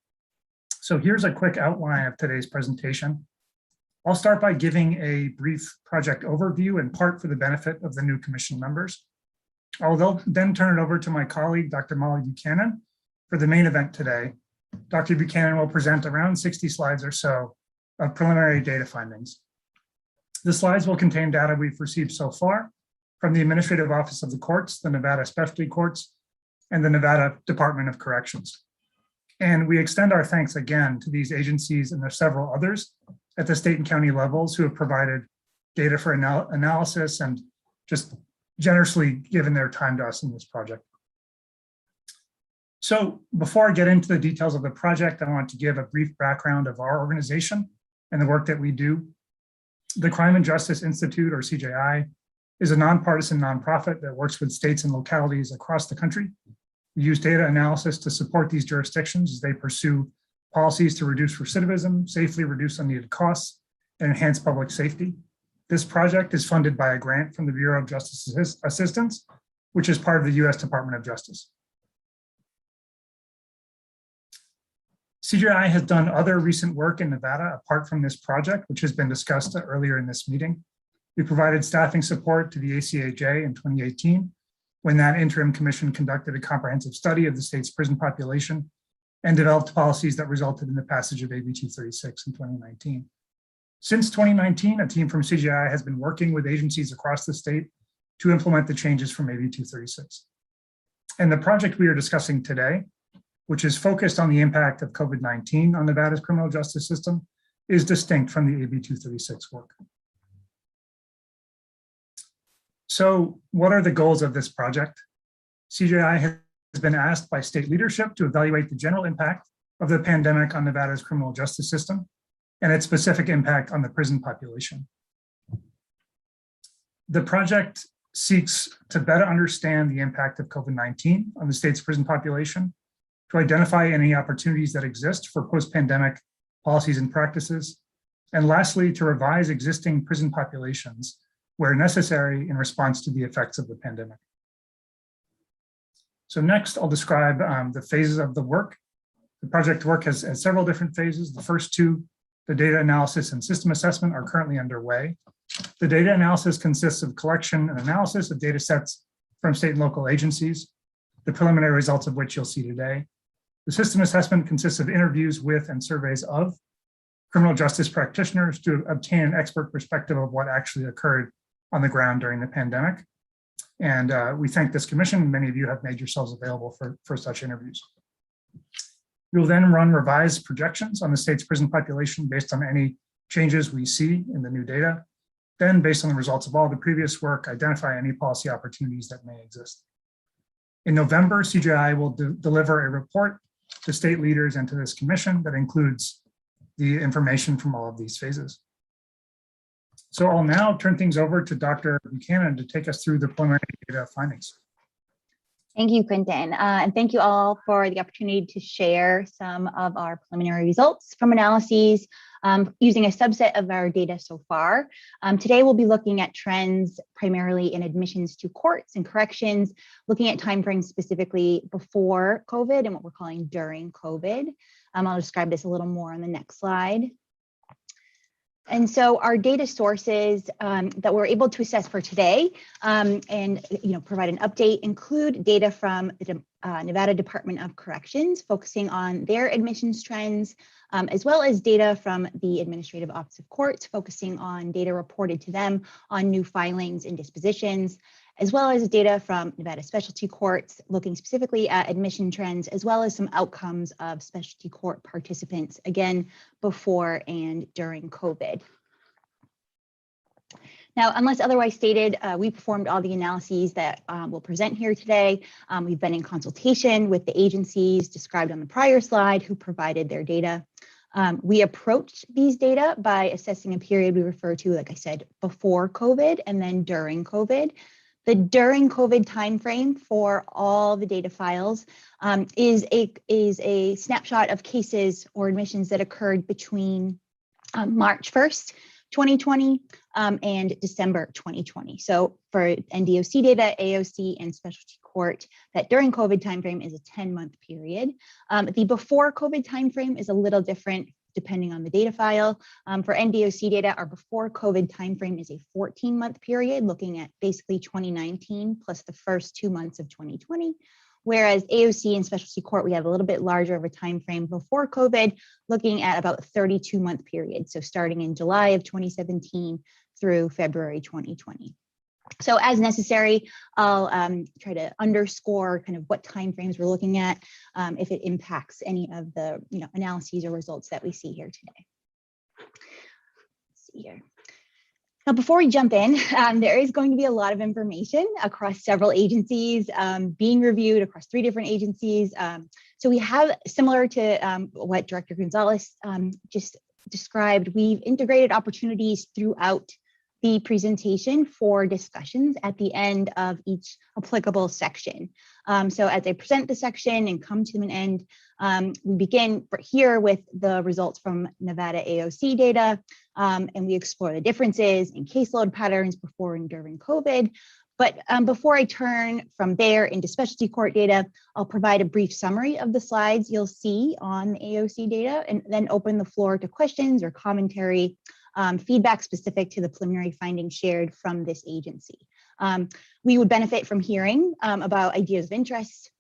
So here's a quick outline of today's presentation. I'll start by giving a brief project overview, in part for the benefit of the new commission members. I'll then turn it over to my colleague, Dr. Molly Buchanan, for the main event today. Dr. Buchanan will present around 60 slides or so of preliminary data findings. The slides will contain data we've received so far from the Administrative Office of the Courts, the Nevada Specialty Courts, and the Nevada Department of Corrections. And we extend our thanks again to these agencies and there's several others at the state and county levels who have provided data for analysis and just generously given their time to us in this project. So before I get into the details of the project, I want to give a brief background of our organization and the work that we do. The Crime and Justice Institute, or CJI, is a nonpartisan nonprofit that works with states and localities across the country. We use data analysis to support these jurisdictions as they pursue policies to reduce recidivism, safely reduce unneeded costs, and enhance public safety. This project is funded by a grant from the Bureau of Justice Assistance, which is part of the U.S. Department of Justice. CJI has done other recent work in Nevada apart from this project, which has been discussed earlier in this meeting. We provided staffing support to the ACAJ in 2018 when that interim commission conducted a comprehensive study of the state's prison population and developed policies that resulted in the passage of AB 236 in 2019. Since 2019, a team from CGI has been working with agencies across the state to implement the changes from AB 236. And the project we are discussing today, which is focused on the impact of COVID-19 on Nevada's criminal justice system, is distinct from the AB 236 work. So what are the goals of this project? CGI has been asked by state leadership to evaluate the general impact of the pandemic on Nevada's criminal justice system and its specific impact on the prison population. The project seeks to better understand the impact of COVID-19 on the state's prison population, to identify any opportunities that exist for post-pandemic policies and practices, and lastly, to revise existing prison populations where necessary in response to the effects of the pandemic. So next, I'll describe the phases of the work. The project work has several different phases. The first two, the data analysis and system assessment, are currently underway. The data analysis consists of collection and analysis of data sets from state and local agencies, the preliminary results of which you'll see today. The system assessment consists of interviews with and surveys of criminal justice practitioners to obtain an expert perspective of what actually occurred on the ground during the pandemic. And we thank this commission. Many of you have made yourselves available for such interviews. We will then run revised projections on the state's prison population based on any changes we see in the new data. Then, based on the results of all the previous work, identify any policy opportunities that may exist. In November, CGI will deliver a report to state leaders and to this commission that includes the information from all of these phases. So I'll now turn things over to Dr. Buchanan to take us through the preliminary data findings. Thank you, Quentin. And thank you all for the opportunity to share some of our preliminary results from analyses using a subset of our data so far. Today, we'll be looking at trends primarily in admissions to courts and corrections, looking at timeframes specifically before COVID and what we're calling during COVID. I'll describe this a little more on the next slide. And so our data sources that we're able to assess for today and provide an update include data from the Nevada Department of Corrections, focusing on their admissions trends, as well as data from the Administrative Office of Courts, focusing on data reported to them on new filings and dispositions, as well as data from Nevada Specialty Courts, looking specifically at admission trends, as well as some outcomes of specialty court participants, again, before and during COVID. Now, unless otherwise stated, we performed all the analyses that we'll present here today. We've been in consultation with the agencies described on the prior slide who provided their data. We approached these data by assessing a period we refer to, like I said, before COVID and then during COVID. The during COVID timeframe for all the data files is a snapshot of cases or admissions that occurred between March 1st, 2020 and December 2020. So for NDOC data, AOC, and specialty court, that during COVID timeframe is a 10-month period. The before COVID timeframe is a little different depending on the data file. For NDOC data, our before COVID timeframe is a 14-month period, looking at basically 2019 plus the first 2 months of 2020. Whereas AOC and specialty court, we have a little bit larger of a timeframe before COVID, looking at about 32-month period. So starting in July of 2017 through February 2020. So as necessary, I'll try to underscore kind of what timeframes we're looking at if it impacts any of the analyses or results that we see here today. Let's see here. Now, before we jump in, there is going to be a lot of information across several agencies being reviewed across 3 different agencies. So we have, similar to what Director Gonzalez just described, we've integrated opportunities throughout the presentation for discussions at the end of each applicable section. So as I present the section and come to an end, we begin here with the results from Nevada AOC data, and we explore the differences in caseload patterns before and during COVID. But before I turn from there into specialty court data, I'll provide a brief summary of the slides you'll see on the AOC data, and then open the floor to questions or commentary, feedback specific to the preliminary findings shared from this agency. We would benefit from hearing about ideas of interest,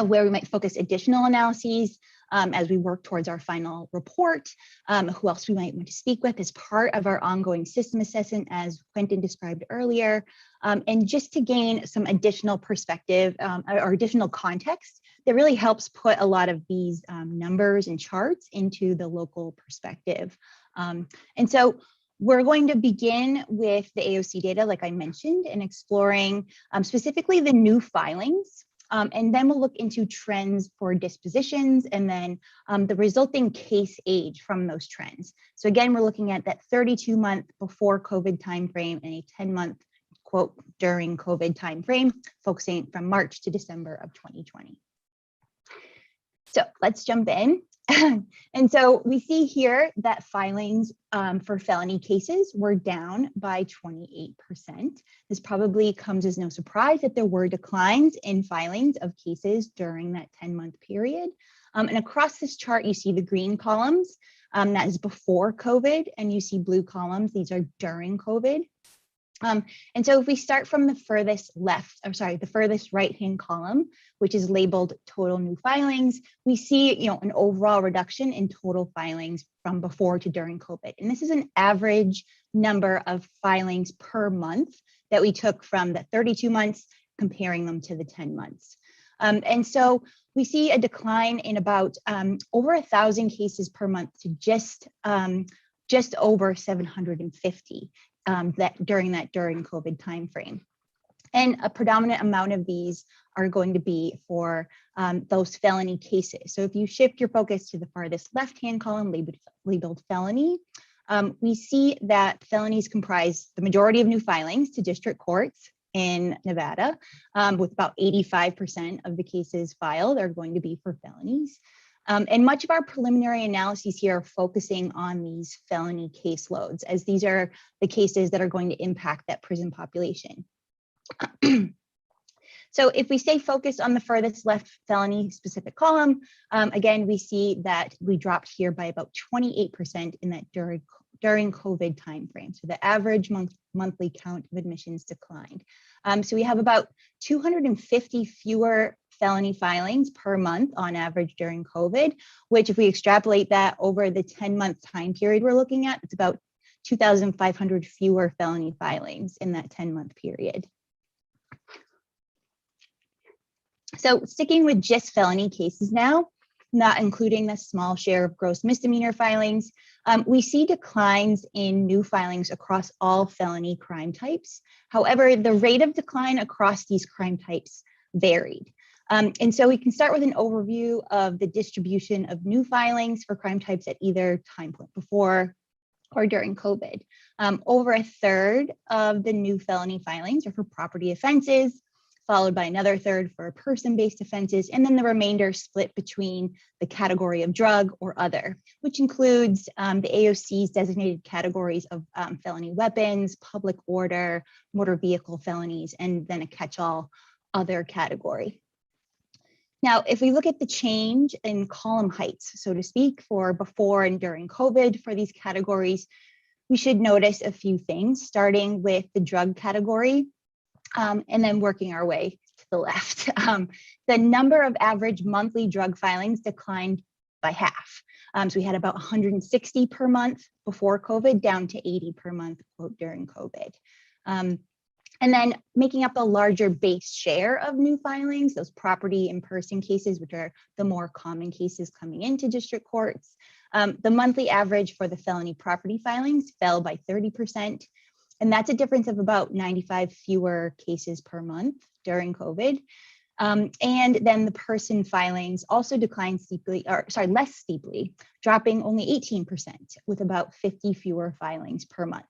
where we might focus additional analyses as we work towards our final report, who else we might want to speak with as part of our ongoing system assessment, as Quentin described earlier, and just to gain some additional perspective or additional context that really helps put a lot of these numbers and charts into the local perspective. And so we're going to begin with the AOC data, like I mentioned, and exploring specifically the new filings. And then we'll look into trends for dispositions and then the resulting case age from those trends. So again, we're looking at that 32-month before COVID timeframe and a 10-month quote during COVID timeframe, focusing from March to December of 2020. So let's jump in. And so we see here that filings for felony cases were down by 28%. This probably comes as no surprise that there were declines in filings of cases during that 10-month period. And across this chart, you see the green columns, that is before COVID, and you see blue columns, these are during COVID. And so if we start from the furthest left, the furthest right-hand column, which is labeled total new filings, we see, an overall reduction in total filings from before to during COVID. And this is an average number of filings per month that we took from the 32 months, comparing them to the 10 months. And so we see a decline in about over 1,000 cases per month to just over 750. During COVID timeframe. And a predominant amount of these are going to be for those felony cases. So if you shift your focus to the farthest left-hand column labeled felony, we see that felonies comprise the majority of new filings to district courts in Nevada, with about 85% of the cases filed are going to be for felonies. And much of our preliminary analyses here are focusing on these felony caseloads, as these are the cases that are going to impact that prison population. So if we stay focused on the furthest left felony specific column, again, we see that we dropped here by about 28% in that during COVID timeframe. So the average monthly count of admissions declined. So we have about 250 fewer felony filings per month on average during COVID, which if we extrapolate that over the 10-month time period we're looking at, it's about 2,500 fewer felony filings in that 10-month period. So sticking with just felony cases now, not including the small share of gross misdemeanor filings, we see declines in new filings across all felony crime types. However, the rate of decline across these crime types varied. And so we can start with an overview of the distribution of new filings for crime types at either time point before or during COVID. Over a third of the new felony filings are for property offenses, followed by another third for person-based offenses, and then the remainder split between the category of drug or other, which includes the AOC's designated categories of felony weapons, public order, motor vehicle felonies, and then a catch-all other category. Now, if we look at the change in column heights, so to speak, for before and during COVID for these categories, we should notice a few things, starting with the drug category, and then working our way to the left. The number of average monthly drug filings declined by half. So we had about 160 per month before COVID, down to 80 per month during COVID. And then making up a larger base share of new filings, those property and person cases, which are the more common cases coming into district courts. The monthly average for the felony property filings fell by 30%. And that's a difference of about 95 fewer cases per month during COVID. And then the person filings also declined less steeply, dropping only 18% with about 50 fewer filings per month.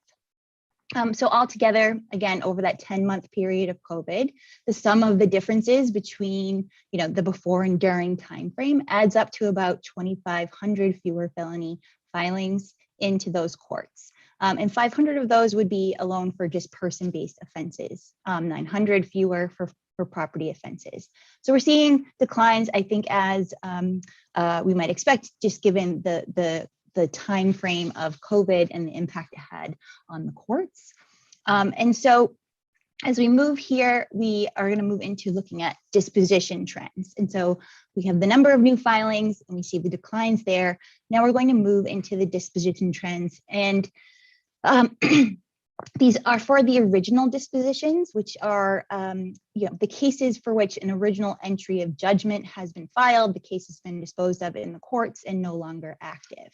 So altogether, again, over that 10-month period of COVID, the sum of the differences between the before and during timeframe adds up to about 2,500 fewer felony filings into those courts. And 500 of those would be alone for just person-based offenses, 900 fewer for property offenses. So we're seeing declines, I think, as we might expect, just given the time frame of COVID and the impact it had on the courts. And so As we move here, we are going to move into looking at disposition trends. And so we have the number of new filings and we see the declines there. Now we're going to move into the disposition trends. And these are for the original dispositions, which are the cases for which an original entry of judgment has been filed, the case has been disposed of in the courts and no longer active.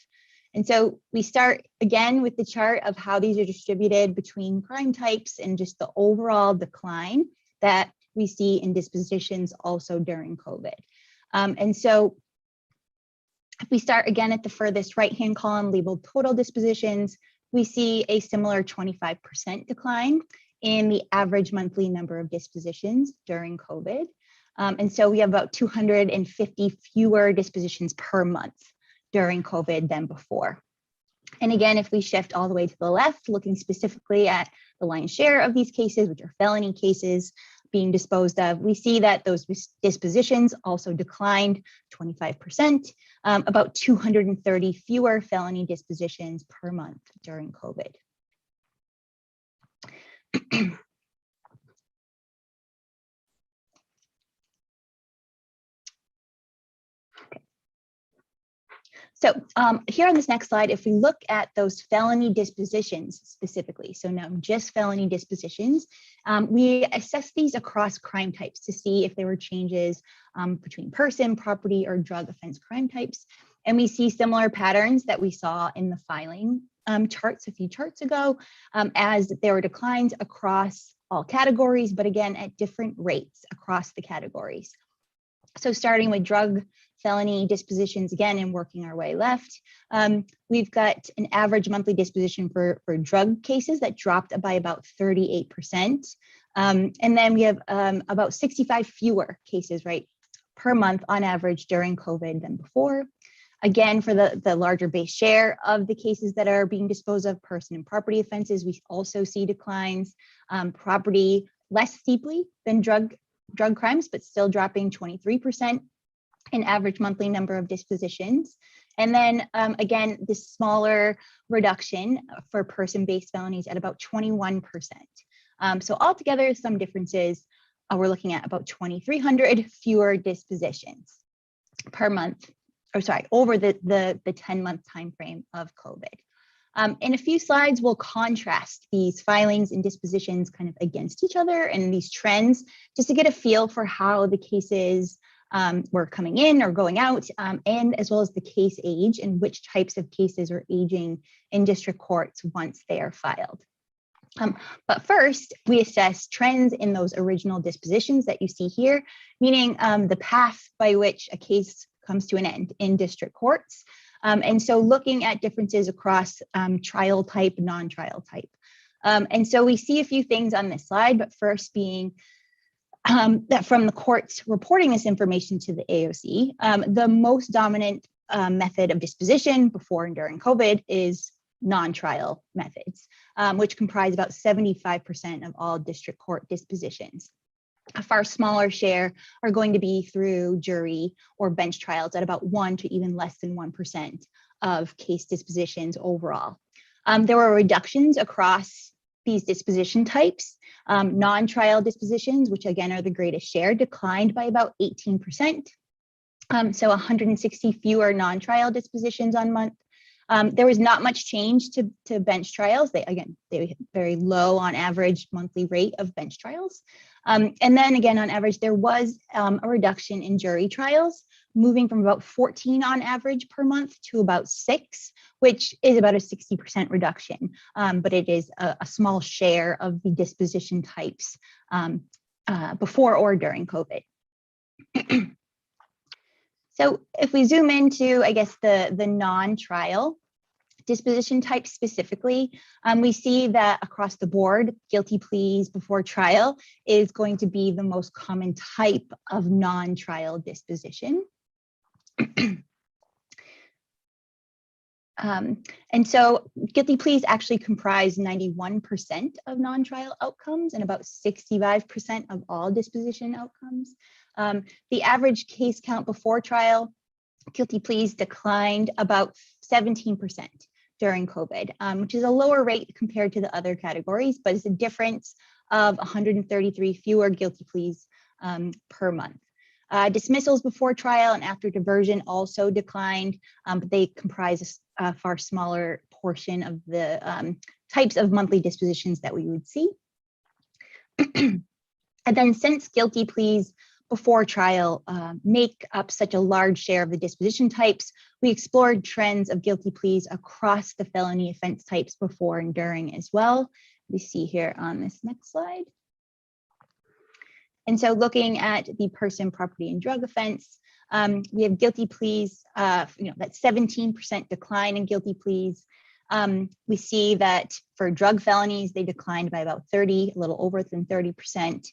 And so we start again with the chart of how these are distributed between crime types and just the overall decline that we see in dispositions also during COVID. And so if we start again at the furthest right-hand column labeled total dispositions, we see a similar 25% decline in the average monthly number of dispositions during COVID. And so we have about 250 fewer dispositions per month during COVID than before. And again, if we shift all the way to the left, looking specifically at the lion's share of these cases, which are felony cases being disposed of, we see that those dispositions also declined 25%, about 230 fewer felony dispositions per month during COVID. So here on this next slide, if we look at those felony dispositions specifically, so now just felony dispositions, we assess these across crime types to see if there were changes between person, property, or drug offense crime types. And we see similar patterns that we saw in the filing charts a few charts ago, as there were declines across all categories, but again, at different rates across the categories. So starting with drug felony dispositions again and working our way left, we've got an average monthly disposition for drug cases that dropped by about 38%. And then we have about 65 fewer cases, right, per month on average during COVID than before. Again, for the larger base share of the cases that are being disposed of, person and property offenses, we also see declines. Property less steeply than drug crimes, but still dropping 23% in average monthly number of dispositions. And then again, this smaller reduction for person-based felonies at about 21%. So altogether, some differences, we're looking at about 2,300 fewer dispositions per month, or sorry, over the 10-month timeframe of COVID. In a few slides, we'll contrast these filings and dispositions kind of against each other and these trends, just to get a feel for how the cases were coming in or going out, and as well as the case age and which types of cases are aging in district courts once they are filed. But first, we assess trends in those original dispositions that you see here, meaning the path by which a case comes to an end in district courts. And so looking at differences across trial type, non-trial type. And so we see a few things on this slide, but first being that from the courts reporting this information to the AOC, the most dominant method of disposition before and during COVID is non-trial methods, which comprise about 75% of all district court dispositions. A far smaller share are going to be through jury or bench trials at about 1 to even less than 1% of case dispositions overall. There were reductions across these disposition types. Non-trial dispositions, which again are the greatest share, declined by about 18%. So 160 fewer non-trial dispositions on month. There was not much change to bench trials. They were very low on average monthly rate of bench trials. And then again, on average, there was a reduction in jury trials, moving from about 14 on average per month to about 6, which is about a 60% reduction. But it is a small share of the disposition types before or during COVID. So if we zoom into, I guess, the non-trial disposition type specifically, we see that across the board, guilty pleas before trial is going to be the most common type of non-trial disposition. And so guilty pleas actually comprise 91% of non-trial outcomes and about 65% of all disposition outcomes. The average case count before trial, guilty pleas declined about 17% during COVID, which is a lower rate compared to the other categories, but it's a difference of 133 fewer guilty pleas per month. Dismissals before trial and after diversion also declined, but they comprise a far smaller portion of the types of monthly dispositions that we would see. And then since guilty pleas before trial make up such a large share of the disposition types, we explored trends of guilty pleas across the felony offense types before and during as well. We see here on this next slide. And so looking at the person, property, and drug offense, we have guilty pleas, that 17% decline in guilty pleas. We see that for drug felonies, they declined by about 30, a little over than 30%.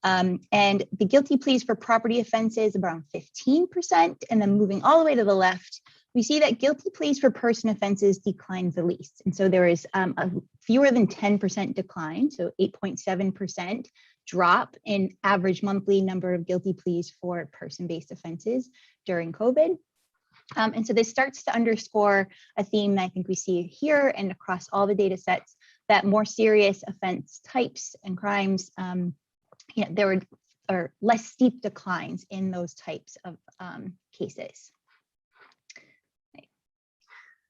And the guilty pleas for property offenses around 15%. And then moving all the way to the left, we see that guilty pleas for person offenses declined the least. And so there is a fewer than 10% decline, so 8.7% drop in average monthly number of guilty pleas for person-based offenses during COVID. And so this starts to underscore a theme that I think we see here and across all the data sets, that more serious offense types and crimes, there were less steep declines in those types of cases. Okay.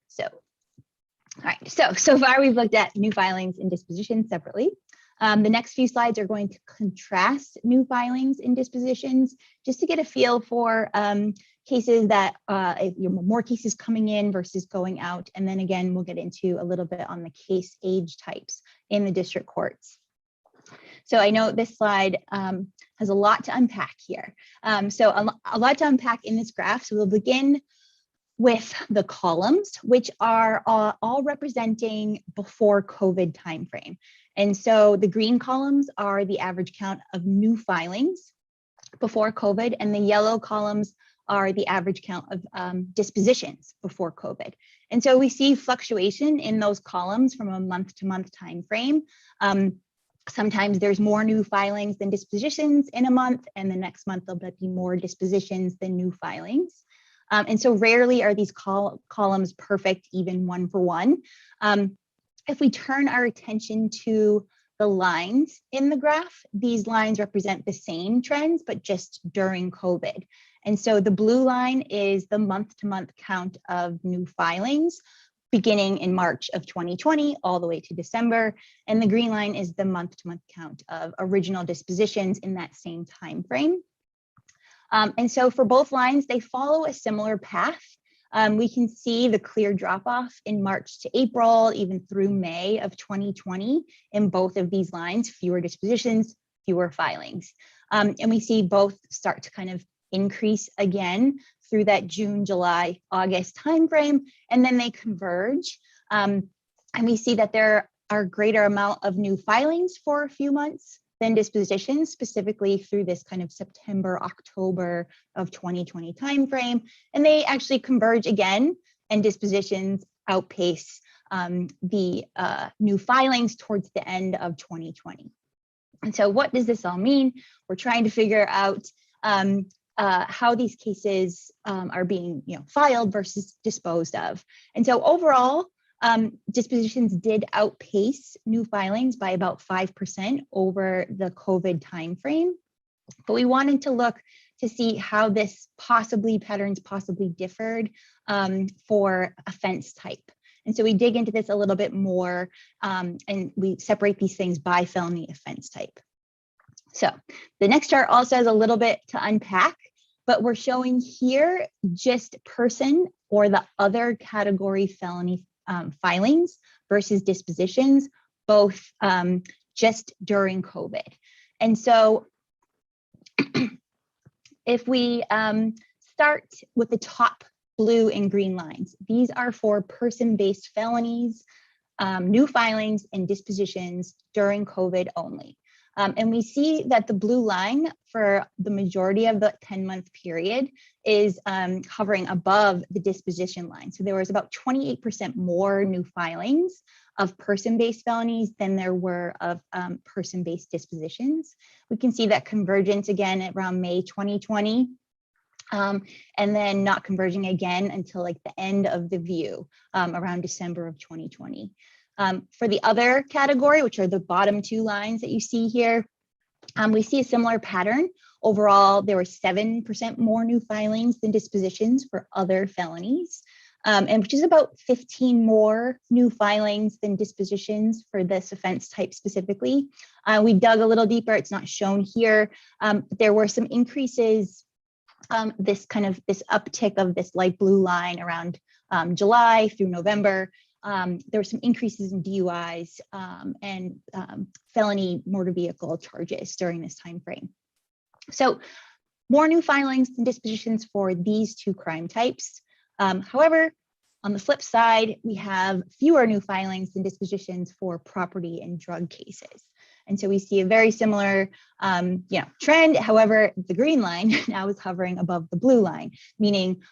So, all right, so far we've looked at new filings and dispositions separately. The next few slides are going to contrast new filings and dispositions just to get a feel for cases that more cases coming in versus going out. And then again, we'll get into a little bit on the case age types in the district courts. So I know this slide has a lot to unpack here. So a lot to unpack in this graph. So we'll begin with the columns, which are all representing before COVID timeframe. And so the green columns are the average count of new filings before COVID, and the yellow columns are the average count of dispositions before COVID. And so we see fluctuation in those columns from a month-to-month time frame. Sometimes there's more new filings than dispositions in a month, and the next month there'll be more dispositions than new filings. And so rarely are these columns perfect, even one for one. If we turn our attention to the lines in the graph, these lines represent the same trends, but just during COVID. And so the blue line is the month-to-month count of new filings beginning in March of 2020 all the way to December. And the green line is the month-to-month count of original dispositions in that same time frame. And so for both lines, they follow a similar path. We can see the clear drop-off in March to April, even through May of 2020 in both of these lines, fewer dispositions, fewer filings. And we see both start to kind of increase again through that June, July, August timeframe, and then they converge. And we see that there are greater amount of new filings for a few months than dispositions, specifically through this kind of September, October of 2020 timeframe. And they actually converge again, and dispositions outpace the new filings towards the end of 2020. And so what does this all mean? We're trying to figure out how these cases are being filed versus disposed of. And so overall, dispositions did outpace new filings by about 5% over the COVID timeframe. But we wanted to look to see how this patterns possibly differed for offense type. And so we dig into this a little bit more, and we separate these things by felony offense type. So the next chart also has a little bit to unpack, but we're showing here just person or the other category felony filings versus dispositions, both just during COVID. And so if we start with the top blue and green lines, these are for person-based felonies, new filings, and dispositions during COVID only. And we see that the blue line for the majority of the 10-month period is hovering above the disposition line. So there was about 28% more new filings of person-based felonies than there were of person-based dispositions. We can see that convergence again at around May 2020, and then not converging again until like the end of the view around December of 2020. For the other category, which are the bottom two lines that you see here, we see a similar pattern. Overall, there were 7% more new filings than dispositions for other felonies, and which is about 15 more new filings than dispositions for this offense type specifically. We dug a little deeper, it's not shown here, but there were some increases, this uptick of this light blue line around July through November. There were some increases in DUIs and felony motor vehicle charges during this time frame. So more new filings than dispositions for these two crime types. However, on the flip side, we have fewer new filings than dispositions for property and drug cases. And so we see a very similar trend. However, the green line now is hovering above the blue line, meaning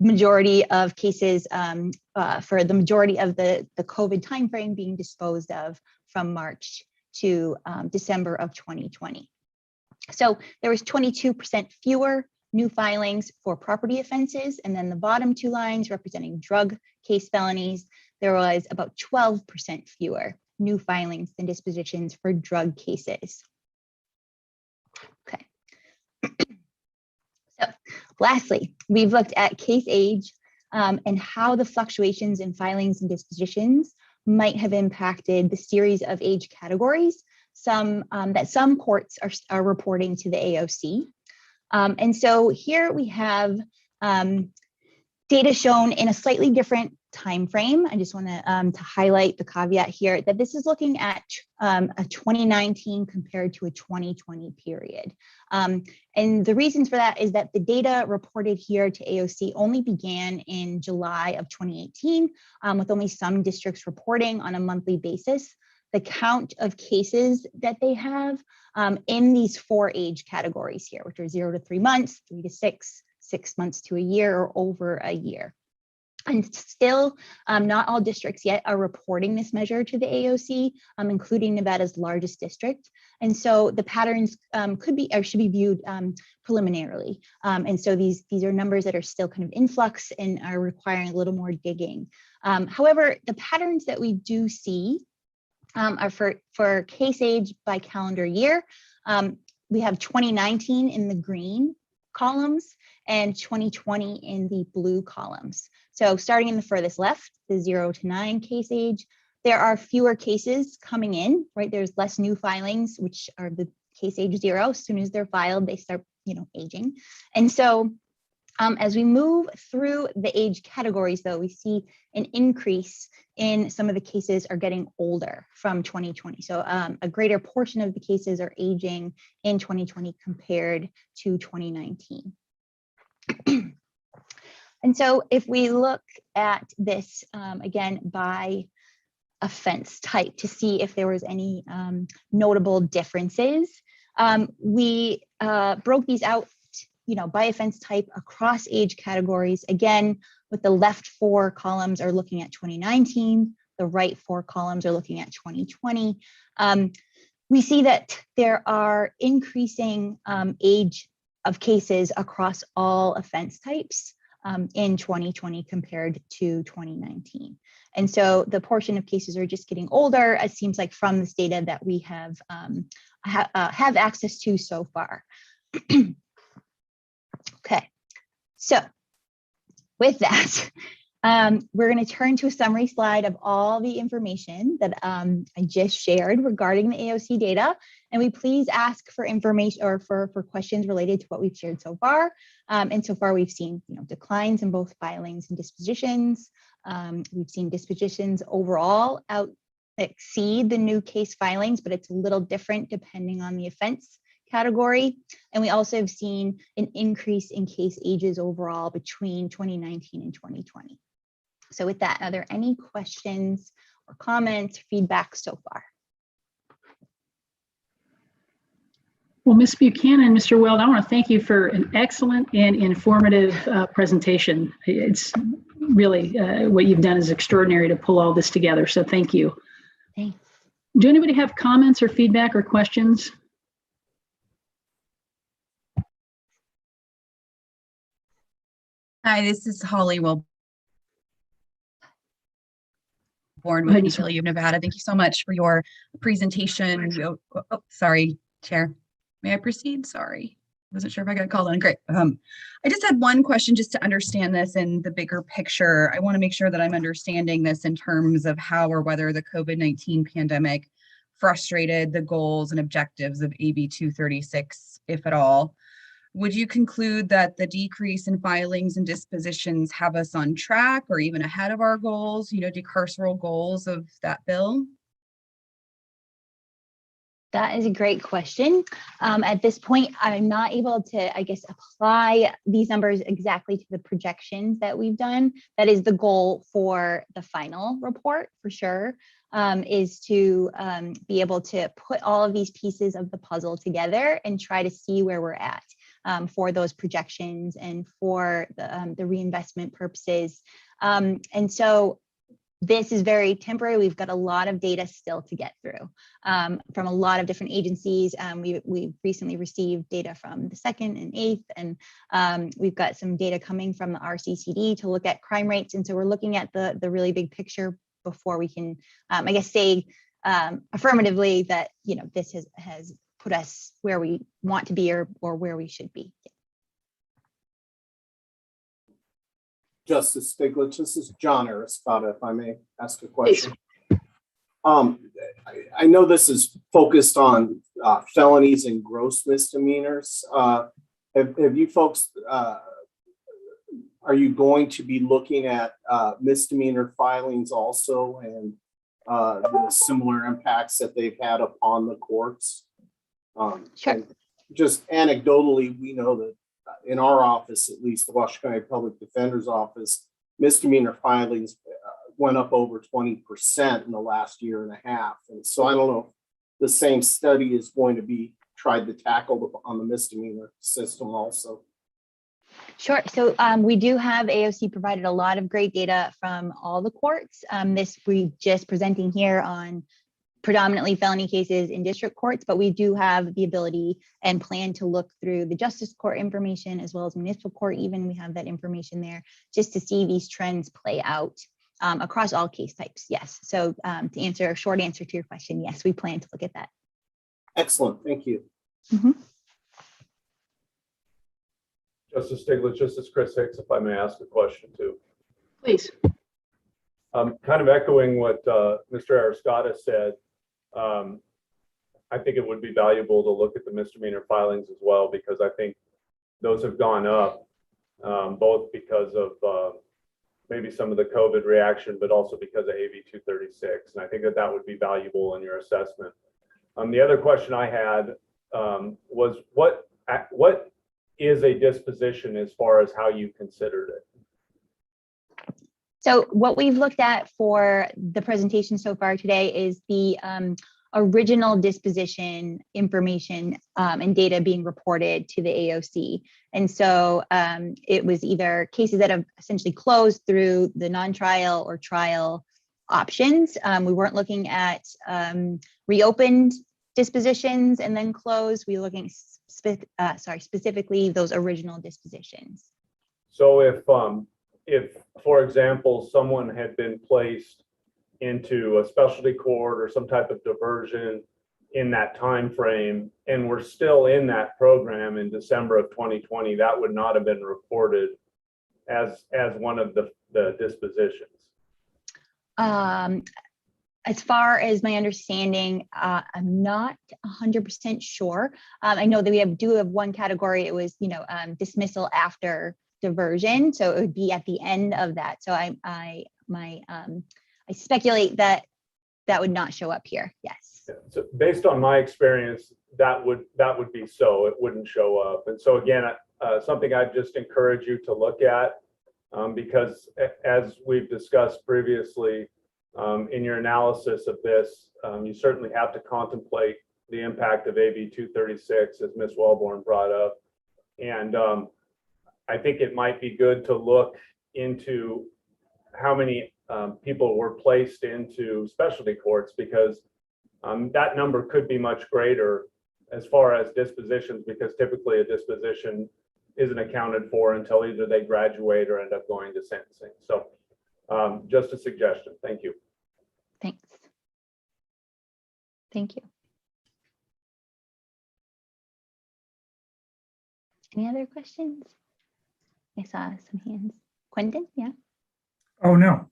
majority of cases for the majority of the COVID timeframe being disposed of from March to December of 2020. So there was 22% fewer new filings for property offenses, and then the bottom two lines representing drug case felonies, there was about 12% fewer new filings than dispositions for drug cases. Okay. So lastly, we've looked at case age and how the fluctuations in filings and dispositions might have impacted the series of age categories that some courts are reporting to the AOC. And so here we have data shown in a slightly different time frame. I just want to highlight the caveat here that this is looking at a 2019 compared to a 2020 period. And the reasons for that is that the data reported here to AOC only began in July of 2018, with only some districts reporting on a monthly basis. The count of cases that they have in these 4 age categories here, which are 0 to 3 months, 3 to 6, 6 months to a year, or over a year. And still, not all districts yet are reporting this measure to the AOC, including Nevada's largest district. And so the patterns could be or should be viewed preliminarily. And so these are numbers that are still kind of in flux and are requiring a little more digging. However, the patterns that we do see are for case age by calendar year. We have 2019 in the green columns and 2020 in the blue columns. So starting in the furthest left, the 0 to 9 case age, there are fewer cases coming in, right? There's less new filings, which are the case age 0. As soon as they're filed, they start, aging. And so as we move through the age categories, though, we see an increase in some of the cases are getting older from 2020. So a greater portion of the cases are aging in 2020 compared to 2019. And so if we look at this again by offense type to see if there was any notable differences, we broke these out by offense type across age categories. Again, with the left 4 columns are looking at 2019, the right 4 columns are looking at 2020. We see that there are increasing age of cases across all offense types in 2020 compared to 2019. And so the portion of cases are just getting older, it seems like, from this data that we have access to so far. Okay, so with that, we're going to turn to a summary slide of all the information that I just shared regarding the AOC data. And we please ask for information or for questions related to what we've shared so far. And so far, we've seen declines in both filings and dispositions. We've seen dispositions overall exceed the new case filings, but it's a little different depending on the offense category. And we also have seen an increase in case ages overall between 2019 and 2020. So with that, are there any questions or comments, feedback so far? Well, Ms. Buchanan, Mr. Weld, I want to thank you for an excellent and informative presentation. It's really, what you've done is extraordinary to pull all this together. So thank you. Thanks. Do anybody have comments or feedback or questions? Hi, this is Holly Wellborn Go ahead, with Ms. Utility of Nevada. Thank you so much for your presentation. Sorry, Chair. May I proceed? Sorry. Wasn't sure if I got called on. Great. I just had one question just to understand this in the bigger picture. I want to make sure that I'm understanding this in terms of how or whether the COVID-19 pandemic frustrated the goals and objectives of AB 236, if at all. Would you conclude that the decrease in filings and dispositions have us on track or even ahead of our goals, decarceral goals of that bill? That is a great question. At this point, I'm not able to, I guess, apply these numbers exactly to the projections that we've done. That is the goal for the final report, for sure, is to be able to put all of these pieces of the puzzle together and try to see where we're at for those projections and for the reinvestment purposes. And so this is very temporary. We've got a lot of data still to get through from a lot of different agencies. We've recently received data from the 2nd and 8th, and we've got some data coming from the RCCD to look at crime rates. And so we're looking at the really big picture before we can, I guess, say affirmatively that this has put us where we want to be or where we should be. Justice Stiglitz, this is John Aristata, if I may ask a question. I know this is focused on felonies and gross misdemeanors. Have you folks, are you going to be looking at misdemeanor filings also and the similar impacts that they've had upon the courts? Sure. Just anecdotally, we know that in our office, at least the Washington County Public Defender's Office, misdemeanor filings went up over 20% in the last year and a half. And so I don't know if the same study is going to be tried to tackle on the misdemeanor system also. Sure. So we do have AOC provided a lot of great data from all the courts. This we just presenting here on predominantly felony cases in district courts, but we do have the ability and plan to look through the justice court information as well as municipal court. Even we have that information there just to see these trends play out across all case types. Yes. So to answer a short answer to your question, yes, we plan to look at that. Excellent. Thank you. Mm-hmm. Justice Stiglitz, Justice Chris Hicks, if I may ask a question too. Please. Kind of echoing what Mr. Aristata said, I think it would be valuable to look at the misdemeanor filings as well, because I think those have gone up, both because of maybe some of the COVID reaction, but also because of AB 236. And I think that would be valuable in your assessment. The other question I had was what is a disposition as far as how you considered it? So what we've looked at for the presentation so far today is the original disposition information and data being reported to the AOC. And so it was either cases that have essentially closed through the non-trial or trial options. We weren't looking at reopened dispositions and then closed. We were looking specifically those original dispositions. So if, for example, someone had been placed into a specialty court or some type of diversion in that time frame and we're still in that program in December of 2020, that would not have been reported as one of the dispositions. As far as my understanding, I'm not 100% sure. I know that we do have one category. It was, dismissal after diversion, so it would be at the end of that. So I speculate that would not show up here. Yes. Yeah. So based on my experience, that would be so. It wouldn't show up. And so again, something I'd just encourage you to look at, because as we've discussed previously, in your analysis of this, you certainly have to contemplate the impact of AB 236, as Ms. Wellborn brought up. And I think it might be good to look into how many people were placed into specialty courts, because that number could be much greater as far as dispositions, because typically a disposition isn't accounted for until either they graduate or end up going to sentencing. So just a suggestion. Thank you. Thank you. Any other questions? I saw some hands. Quentin, yeah. Oh, no.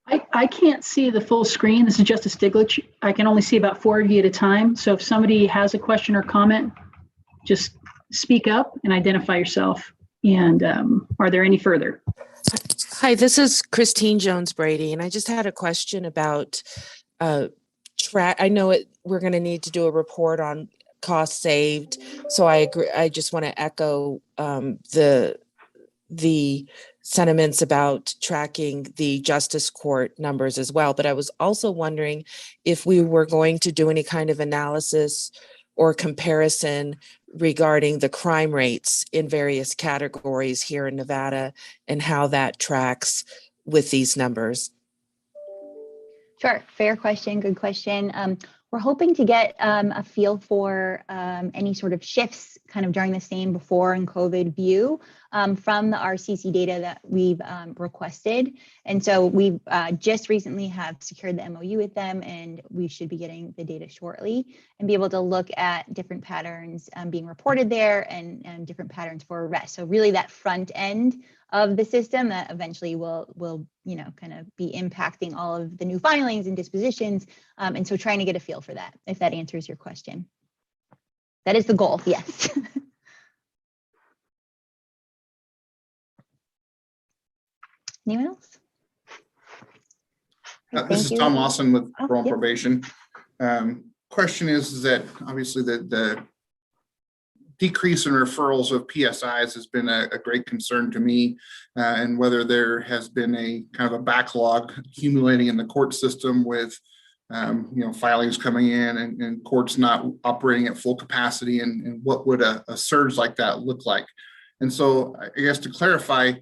I can't see the full screen. This is just a Stiglitz. I can only see about 4 of you at a time. So if somebody has a question or comment, just speak up and identify yourself. And are there any further? Hi, this is Christine Jones Brady, and I just had a question about track. I know we're going to need to do a report on costs saved, so I agree. I just want to echo the sentiments about tracking the justice court numbers as well. But I was also wondering if we were going to do any kind of analysis or comparison regarding the crime rates in various categories here in Nevada and how that tracks with these numbers. Sure, fair question, good question. We're hoping to get a feel for any sort of shifts kind of during the same before and COVID view from the RCC data that we've requested. And so we just recently have secured the MOU with them, and we should be getting the data shortly and be able to look at different patterns being reported there and different patterns for arrest. So really that front end of the system that eventually will kind of be impacting all of the new filings and dispositions. And so trying to get a feel for that, if that answers your question. That is the goal, yes. Anyone else? This is Tom Lawson with Oh, parole and yep. probation. Question is that obviously the decrease in referrals of PSIs has been a great concern to me, and whether there has been a kind of a backlog accumulating in the court system with filings coming in and courts not operating at full capacity, and what would a surge like that look like? And so I guess to clarify,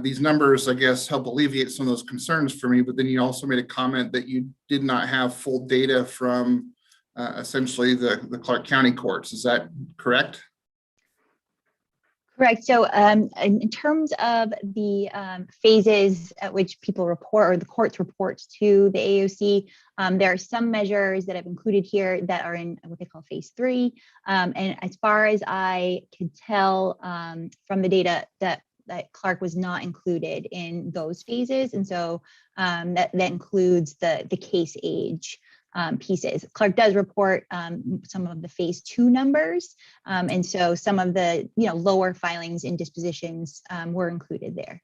these numbers, I guess, help alleviate some of those concerns for me, but then you also made a comment that you did not have full data from essentially the Clark County courts. Is that correct? Correct. So in terms of the phases at which people report or the courts report to the AOC, there are some measures that I've included here that are in what they call phase 3. And as far as I could tell from the data that Clark was not included in those phases. And so that includes the case age pieces. Clark does report some of the phase 2 numbers. And so some of the lower filings and dispositions were included there.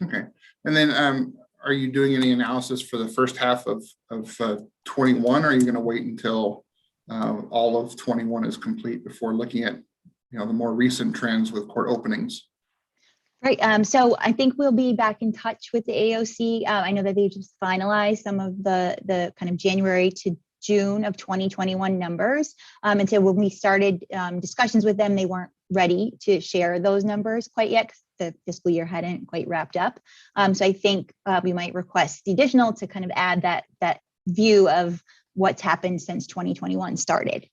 Okay. And then are you doing any analysis for the first half of 21? Or are you going to wait until all of 21 is complete before looking at the more recent trends with court openings? Right. So I think we'll be back in touch with the AOC. I know that they just finalized some of the kind of January to June of 2021 numbers. And so when we started discussions with them, they weren't ready to share those numbers quite yet because the fiscal year hadn't quite wrapped up. So I think we might request the additional to kind of add that view of what's happened since 2021 started.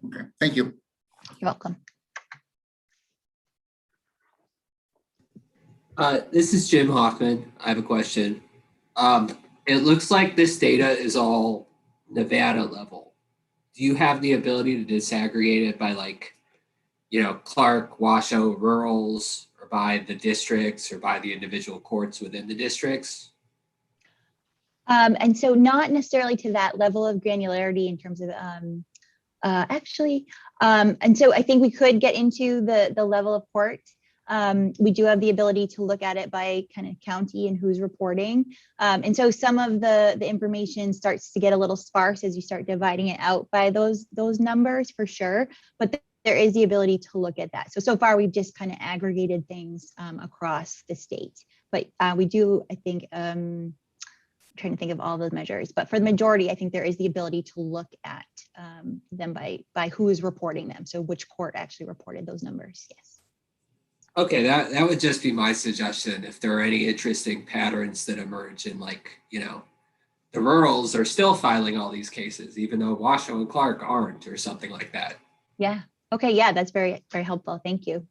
Okay, thank you. You're welcome. This is Jim Hoffman. I have a question. It looks like this data is all Nevada level. Do you have the ability to disaggregate it by Clark, Washoe, rurals, or by the districts or by the individual courts within the districts? And so not necessarily to that level of granularity in terms of and so I think we could get into the level of court. We do have the ability to look at it by kind of county and who's reporting. And so some of the information starts to get a little sparse as you start dividing it out by those numbers for sure. But there is the ability to look at that. So far we've just kind of aggregated things across the state. But we do, I think, I'm trying to think of all those measures. But for the majority, I think there is the ability to look at them by who is reporting them. So which court actually reported those numbers, yes. Okay, that would just be my suggestion. If there are any interesting patterns that emerge in the rurals are still filing all these cases, even though Washoe and Clark aren't, or something like that. Yeah. Okay. Yeah, that's very, very helpful. Thank you.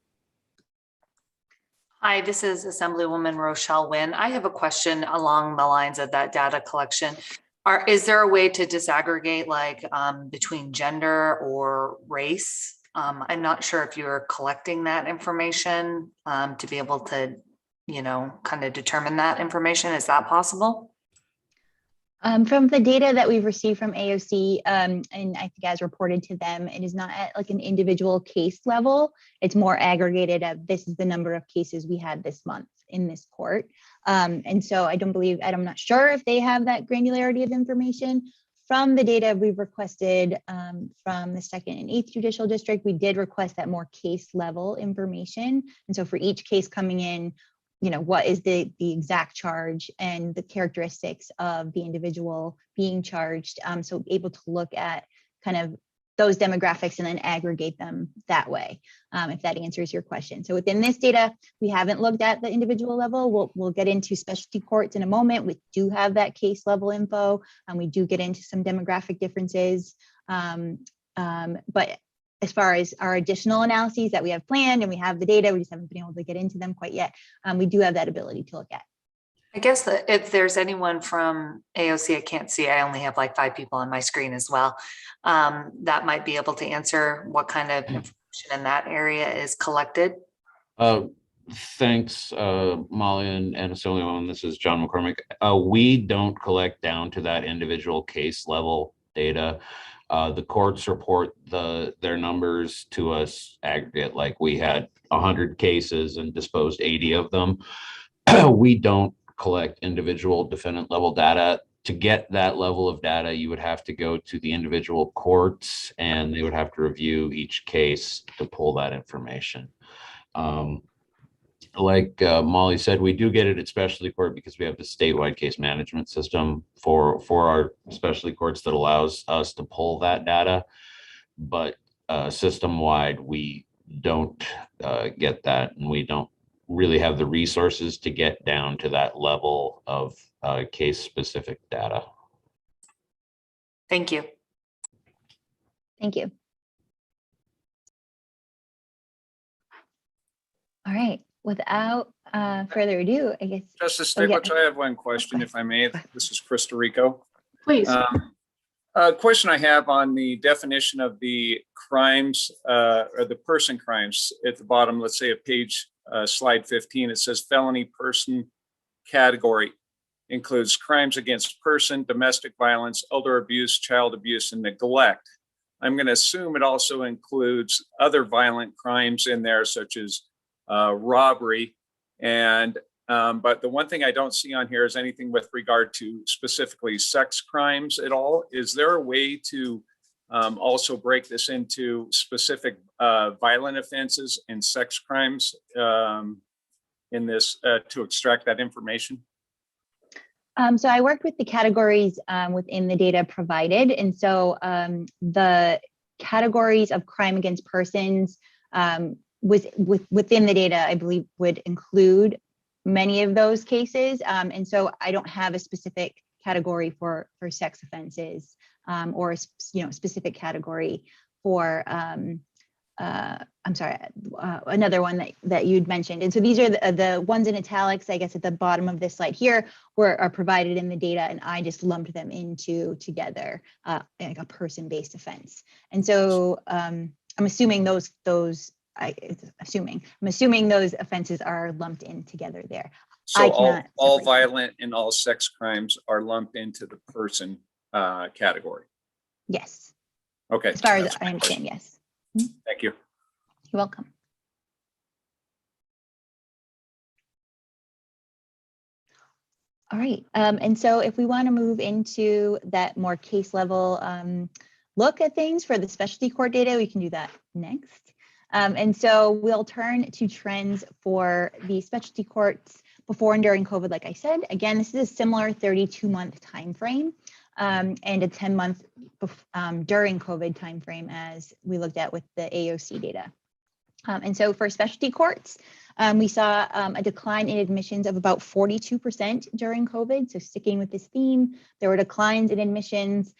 Hi, this is Assemblywoman Rochelle Wynn. I have a question along the lines of that data collection. Is there a way to disaggregate like between gender or race? I'm not sure if you're collecting that information to be able to, kind of determine that information. Is that possible? From the data that we've received from AOC, and I think as reported to them, it is not at like an individual case level. It's more aggregated of this is the number of cases we had this month in this court. And so I'm not sure if they have that granularity of information. From the data we've requested from the second and eighth judicial district, we did request that more case level information. And so for each case coming in, what is the exact charge and the characteristics of the individual being charged. So able to look at kind of those demographics and then aggregate them that way, if that answers your question. So within this data, we haven't looked at the individual level. We'll get into specialty courts in a moment. We do have that case level info, and we do get into some demographic differences. But as far as our additional analyses that we have planned and we have the data, we just haven't been able to get into them quite yet. We do have that ability to look at. I guess that if there's anyone from AOC, I can't see, I only have like 5 people on my screen as well, that might be able to answer what kind of information in that area is collected. Thanks, Molly and Assemblywoman. This is John McCormick. We don't collect down to that individual case level data. The courts report their numbers to us aggregate, like we had 100 cases and disposed 80 of them. We don't collect individual defendant level data. To get that level of data, you would have to go to the individual courts and they would have to review each case to pull that information. Like Molly said, we do get it at specialty court because we have the statewide case management system for our specialty courts that allows us to pull that data. But system-wide, we don't get that, and we don't really have the resources to get down to that level of case-specific data. Thank you. Thank you. All right. Without further ado, I guess. Justice Stiglitz, I have one question, if I may. This is Krista Rico. Please. A question I have on the definition of the crimes or the person crimes at the bottom, let's say at page slide 15, it says felony person category includes crimes against person, domestic violence, elder abuse, child abuse, and neglect. I'm going to assume it also includes other violent crimes in there, such as robbery. And but the one thing I don't see on here is anything with regard to specifically sex crimes at all. Is there a way to also break this into specific violent offenses and sex crimes in this to extract that information? So I worked with the categories within the data provided. And so the categories of crime against persons within the data, I believe, would include many of those cases. And so I don't have a specific category for sex offenses or a specific category for, I'm sorry, another one that you'd mentioned. And so these are the ones in italics, I guess, at the bottom of this slide here, are provided in the data, and I just lumped them into together, like a person-based offense. And so I'm assuming I'm assuming those offenses are lumped in together there. So all violent and all sex crimes are lumped into the person category? Yes. Okay. As far as I understand, yes. Thank you. You're welcome. All right. And so if we want to move into that more case level look at things for the specialty court data, we can do that next. And so we'll turn to trends for the specialty courts before and during COVID, like I said. Again, this is a similar 32-month time frame and a 10-month during COVID time frame as we looked at with the AOC data. And so for specialty courts, we saw a decline in admissions of about 42% during COVID. So sticking with this theme, there were declines in admissions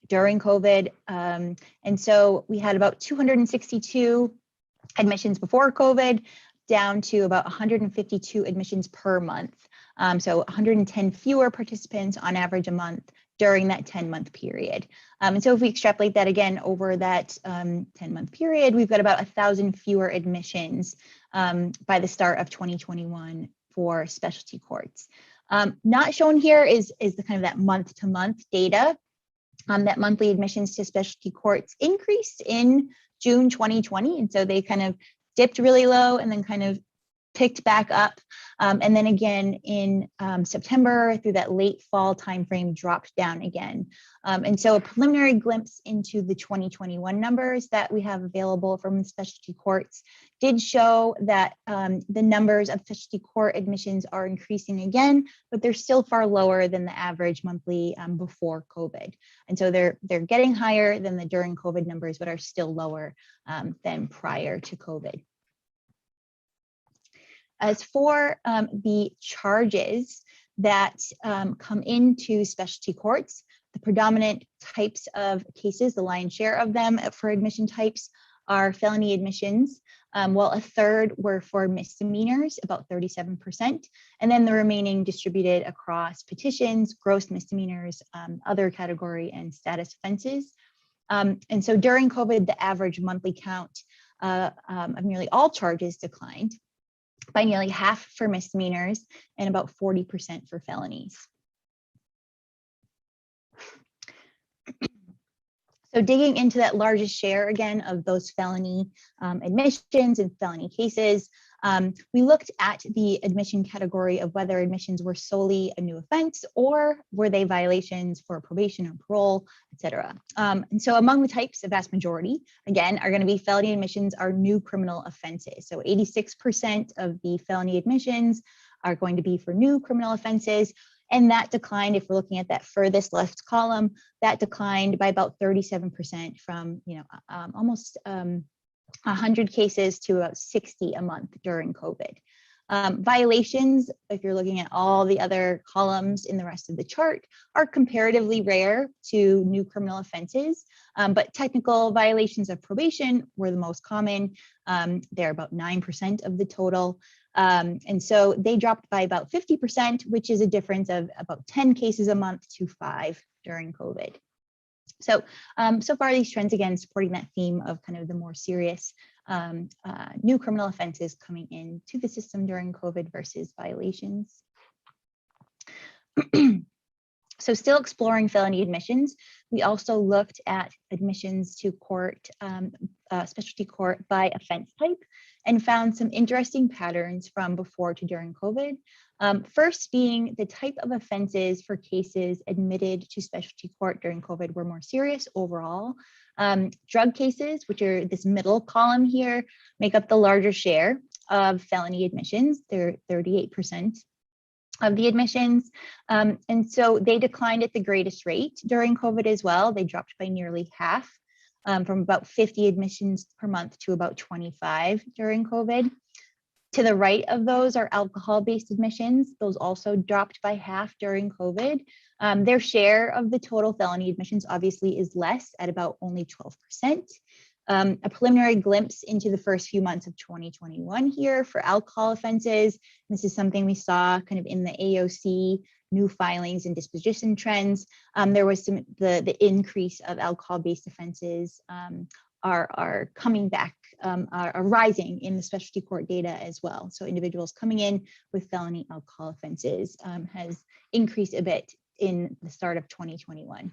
during COVID. And so we had about 262 admissions before COVID, down to about 152 admissions per month So 110 fewer participants on average a month during that 10-month period. And so if we extrapolate that again over that 10-month period, we've got about 1,000 fewer admissions by the start of 2021 for specialty courts. Not shown here is the kind of that month-to-month data. That monthly admissions to specialty courts increased in June 2020. And so they kind of dipped really low and then kind of picked back up. And then again in September through that late fall timeframe dropped down again. And so a preliminary glimpse into the 2021 numbers that we have available from the specialty courts did show that the numbers of specialty court admissions are increasing again, but they're still far lower than the average monthly before COVID. And so they're getting higher than the during COVID numbers, but are still lower than prior to COVID. As for the charges that come into specialty courts, the predominant types of cases, the lion's share of them for admission types are felony admissions, while a third were for misdemeanors, about 37%, and then the remaining distributed across petitions, gross misdemeanors, other category, and status offenses. And so during COVID, the average monthly count of nearly all charges declined by nearly half for misdemeanors and about 40% for felonies. So digging into that largest share again of those felony admissions and felony cases, we looked at the admission category of whether admissions were solely a new offense or were they violations for probation or parole, et cetera. And so among the types, the vast majority, again, are going to be felony admissions are new criminal offenses. So 86% of the felony admissions are going to be for new criminal offenses. And that declined, if we're looking at that furthest left column, that declined by about 37% from almost 100 cases to about 60 a month during COVID. Violations, if you're looking at all the other columns in the rest of the chart, are comparatively rare to new criminal offenses, but technical violations of probation were the most common. They're about 9% of the total. And so they dropped by about 50%, which is a difference of about 10 cases a month to 5 during COVID. So, so far these trends, again, supporting that theme of kind of the more serious new criminal offenses coming into the system during COVID versus violations. So still exploring felony admissions, we also looked at admissions to court, specialty court by offense type, and found some interesting patterns from before to during COVID. First being the type of offenses for cases admitted to specialty court during COVID were more serious overall. Drug cases, which are this middle column here, make up the larger share of felony admissions. They're 38% of the admissions. And so they declined at the greatest rate during COVID as well. They dropped by nearly half, from about 50 admissions per month to about 25 during COVID. To the right of those are alcohol-based admissions. Those also dropped by half during COVID. Their share of the total felony admissions obviously is less at about only 12%. A preliminary glimpse into the first few months of 2021 here for alcohol offenses. This is something we saw kind of in the AOC new filings and disposition trends. There was the increase of alcohol-based offenses are coming back, are rising in the specialty court data as well. So individuals coming in with felony alcohol offenses has increased a bit in the start of 2021.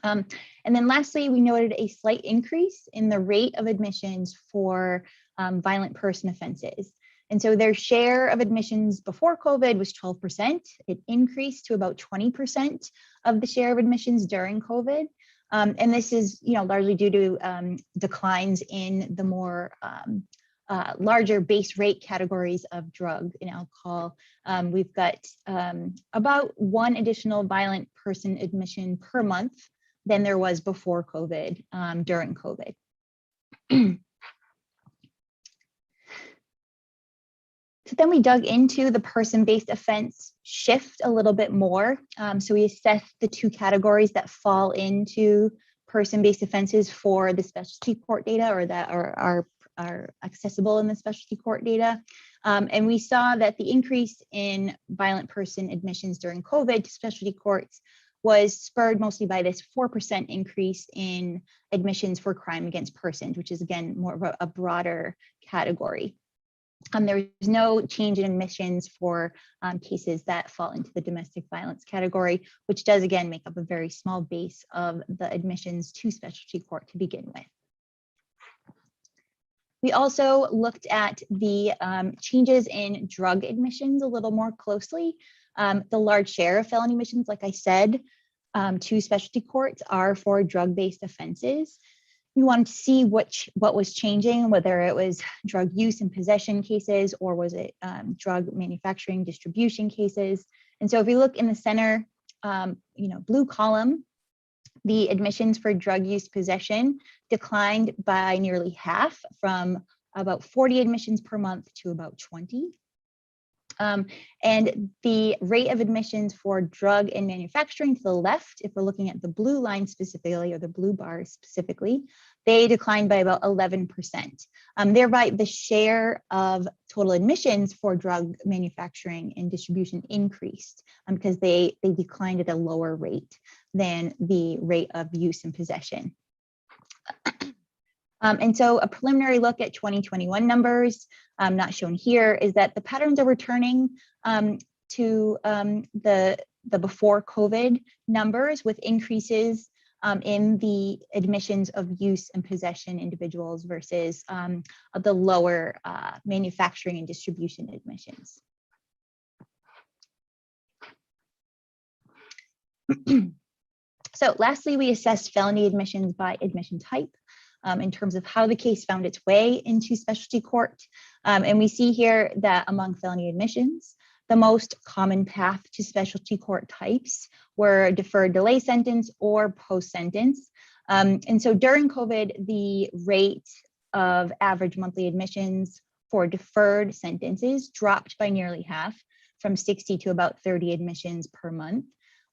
And then lastly, we noted a slight increase in the rate of admissions for violent person offenses. And so their share of admissions before COVID was 12%. It increased to about 20% of the share of admissions during COVID. And this is, largely due to declines in the more larger base rate categories of drug and alcohol. We've got about one additional violent person admission per month than there was before COVID, during COVID. So then we dug into the person-based offense shift a little bit more. So we assessed the two categories that fall into person-based offenses for the specialty court data, or that are are accessible in the specialty court data. And we saw that the increase in violent person admissions during COVID to specialty courts was spurred mostly by this 4% increase in admissions for crime against persons, which is again more of a broader category. There was no change in admissions for cases that fall into the domestic violence category, which does again make up a very small base of the admissions to specialty court to begin with. We also looked at the changes in drug admissions a little more closely. The large share of felony admissions, like I said, to specialty courts are for drug-based offenses. We wanted to see what was changing, whether it was drug use and possession cases, or was it drug manufacturing distribution cases. And so if we look in the center, blue column, the admissions for drug use possession declined by nearly half, from about 40 admissions per month to about 20. And the rate of admissions for drug and manufacturing to the left, if we're looking at the blue line specifically, or the blue bars specifically, they declined by about 11%. Thereby, the share of total admissions for drug manufacturing and distribution increased because they declined at a lower rate than the rate of use and possession. And so a preliminary look at 2021 numbers, not shown here, is that the patterns are returning to the before COVID numbers, with increases in the admissions of use and possession individuals versus the lower manufacturing and distribution admissions. So lastly, we assessed felony admissions by admission type. In terms of how the case found its way into specialty court. And we see here that among felony admissions, the most common path to specialty court types were deferred delay sentence or post-sentence. And so during COVID, the rate of average monthly admissions for deferred sentences dropped by nearly half, from 60 to about 30 admissions per month,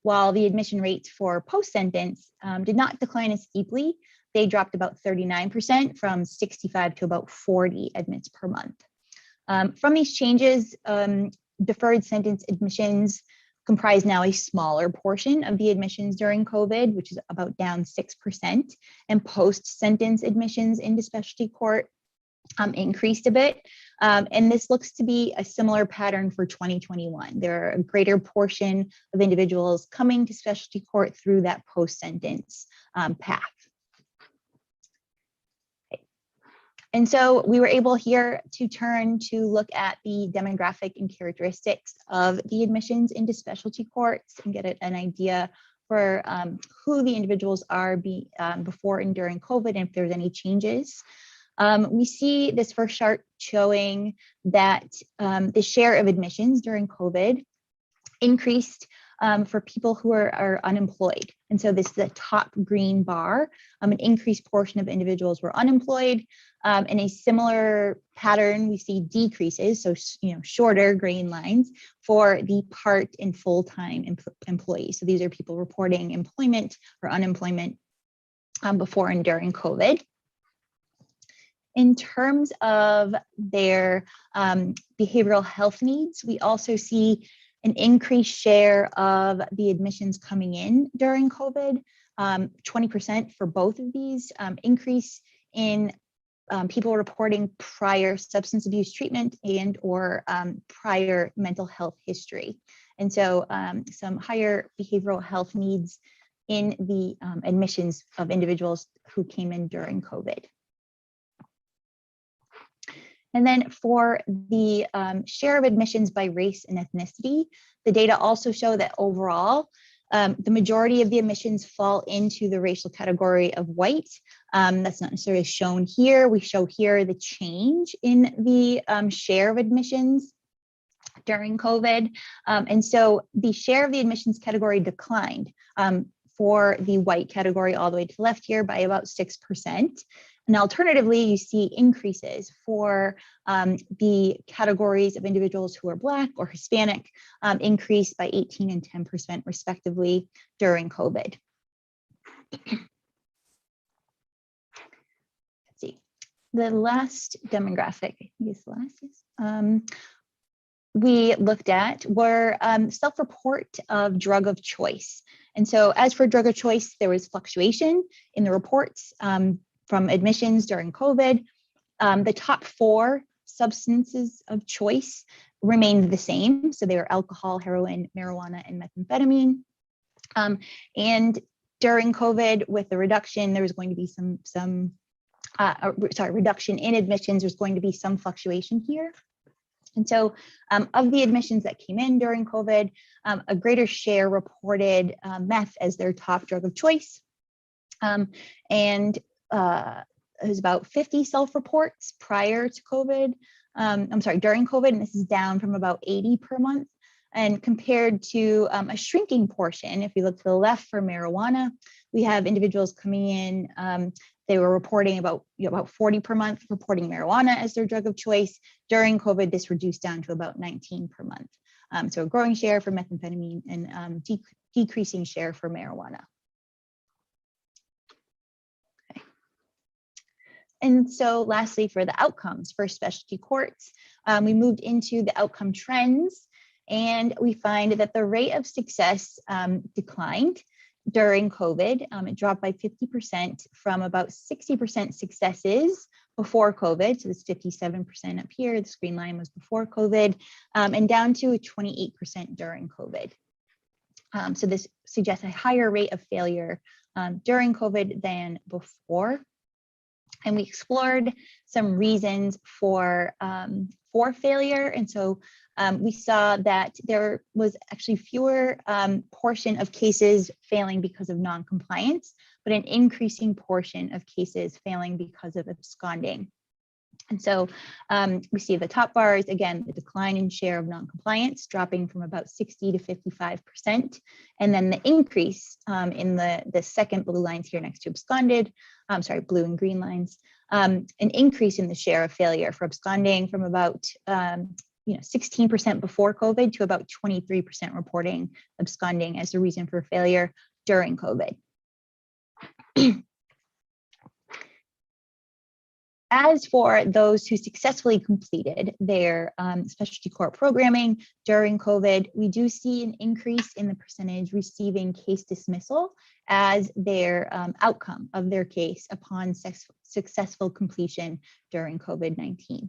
while the admission rates for post-sentence did not decline as steeply. They dropped about 39%, from 65 to about 40 admits per month. From these changes, deferred sentence admissions comprise now a smaller portion of the admissions during COVID, which is about down 6%, and post-sentence admissions into specialty court increased a bit. And this looks to be a similar pattern for 2021. There are a greater portion of individuals coming to specialty court through that post-sentence path. And so we were able here to turn to look at the demographic and characteristics of the admissions into specialty courts and get an idea for who the individuals are before and during COVID, and if there's any changes. We see this first chart showing that the share of admissions during COVID increased for people who are unemployed. And so this is the top green bar. An increased portion of individuals were unemployed. In a similar pattern, we see decreases, so shorter green lines, for the part and full-time employees. So these are people reporting employment or unemployment before and during COVID. In terms of their behavioral health needs, we also see an increased share of the admissions coming in during COVID, 20% for both of these, increase in people reporting prior substance abuse treatment and or prior mental health history. And so some higher behavioral health needs in the admissions of individuals who came in during COVID. And then for the share of admissions by race and ethnicity, the data also show that overall, the majority of the admissions fall into the racial category of white. That's not necessarily shown here. We show here the change in the share of admissions during COVID. And so the share of the admissions category declined for the white category all the way to the left here by about 6%. And alternatively, you see increases for the categories of individuals who are Black or Hispanic, increased by 18 and 10% respectively during COVID. Let's see. the last demographic, I think is the last, yes, we looked at were self-report of drug of choice. And so as for drug of choice, there was fluctuation in the reports from admissions during COVID. The top 4 substances of choice remained the same. So they were alcohol, heroin, marijuana, and methamphetamine. And during COVID, with the reduction, there was going to be reduction in admissions. There's going to be some fluctuation here. And so of the admissions that came in during COVID, a greater share reported meth as their top drug of choice. And it was about 50 self-reports prior to COVID. During COVID, and this is down from about 80 per month. And compared to a shrinking portion, if we look to the left for marijuana, we have individuals coming in, they were reporting about 40 per month, reporting marijuana as their drug of choice. During COVID, this reduced down to about 19 per month. So a growing share for methamphetamine and decreasing share for marijuana. Okay. And so lastly, for the outcomes for specialty courts, we moved into the outcome trends, and we find that the rate of success declined during COVID. It dropped by 50% from about 60% successes before COVID. So this 57% up here, the screen line was before COVID, and down to 28% during COVID. So this suggests a higher rate of failure during COVID than before. And we explored some reasons for failure. And so we saw that there was actually fewer portion of cases failing because of non-compliance, but an increasing portion of cases failing because of absconding. And so we see the top bars, again, the decline in share of non-compliance dropping from about 60 to 55%. And then the increase in the second blue lines here next to absconded, blue and green lines, an increase in the share of failure for absconding from about 16% before COVID to about 23% reporting absconding as the reason for failure during COVID. As for those who successfully completed their specialty court programming during COVID, we do see an increase in the percentage receiving case dismissal as their outcome of their case upon successful completion during COVID-19.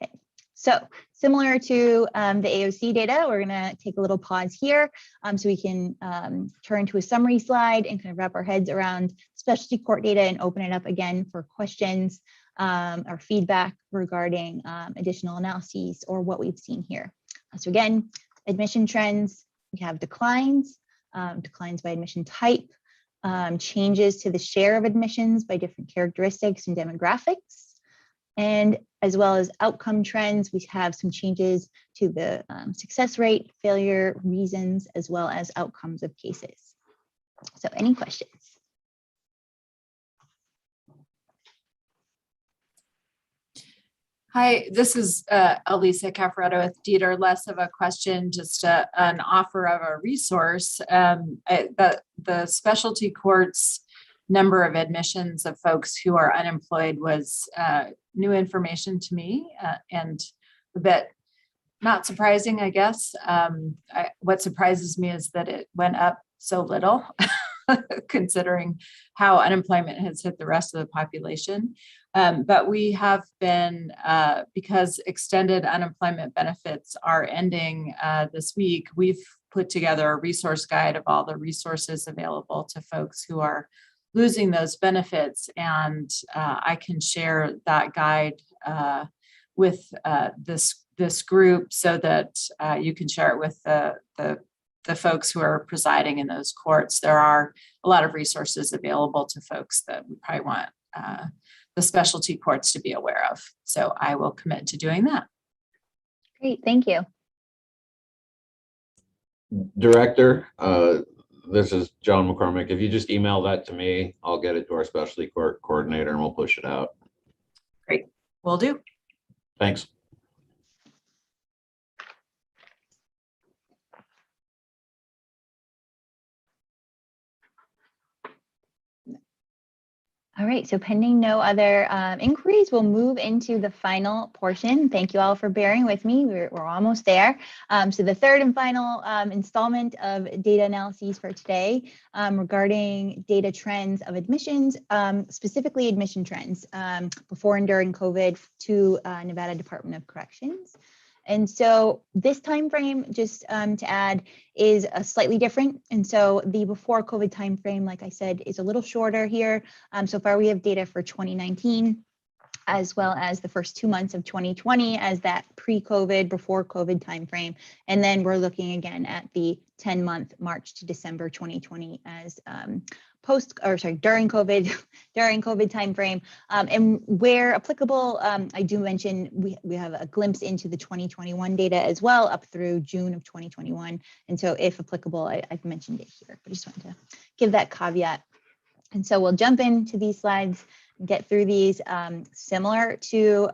Okay. So similar to the AOC data, we're going to take a little pause here so we can turn to a summary slide and kind of wrap our heads around specialty court data and open it up again for questions or feedback regarding additional analyses or what we've seen here. So again, admission trends, we have declines by admission type, changes to the share of admissions by different characteristics and demographics. And as well as outcome trends, we have some changes to the success rate, failure reasons, as well as outcomes of cases. So any questions? Hi, this is Elisa Cafaretto with Dieter. Less of a question, just an offer of a resource. The specialty courts number of admissions of folks who are unemployed was new information to me and a bit not surprising, I guess. What surprises me is that it went up so little, considering how unemployment has hit the rest of the population. But we have been, because extended unemployment benefits are ending this week, we've put together a resource guide of all the resources available to folks who are losing those benefits. And I can share that guide with this group so that you can share it with the folks who are presiding in those courts. There are a lot of resources available to folks that we probably want the specialty courts to be aware of. So I will commit to doing that. Great, thank you. Director, this is John McCormick. If you just email that to me, I'll get it to our specialty court coordinator and we'll push it out. Great, will do. Thanks. All right, so pending no other inquiries, we'll move into the final portion. Thank you all for bearing with me. We're almost there. So the third and final installment of data analyses for today regarding data trends of admissions, specifically admission trends before and during COVID to Nevada Department of Corrections. And so this time frame, just to add, is slightly different. And so the before COVID time frame, like I said, is a little shorter here. So far, we have data for 2019, as well as the first 2 months of 2020 as that pre-COVID, before COVID time frame. And then we're looking again at the 10-month March to December 2020 as during COVID time frame. And where applicable, I do mention we have a glimpse into the 2021 data as well up through June of 2021. And so if applicable, I've mentioned it here, but I just wanted to give that caveat. And so we'll jump into these slides and get through these. Similar to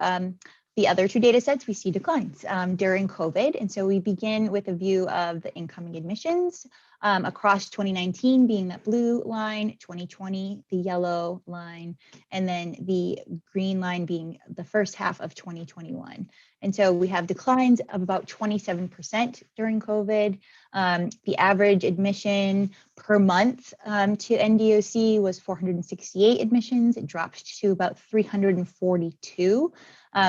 the other two data sets, we see declines during COVID. And so we begin with a view of the incoming admissions across 2019 being that blue line, 2020, the yellow line, and then the green line being the first half of 2021. And so we have declines of about 27% during COVID. The average admission per month to NDOC was 468 admissions. It dropped to about 342.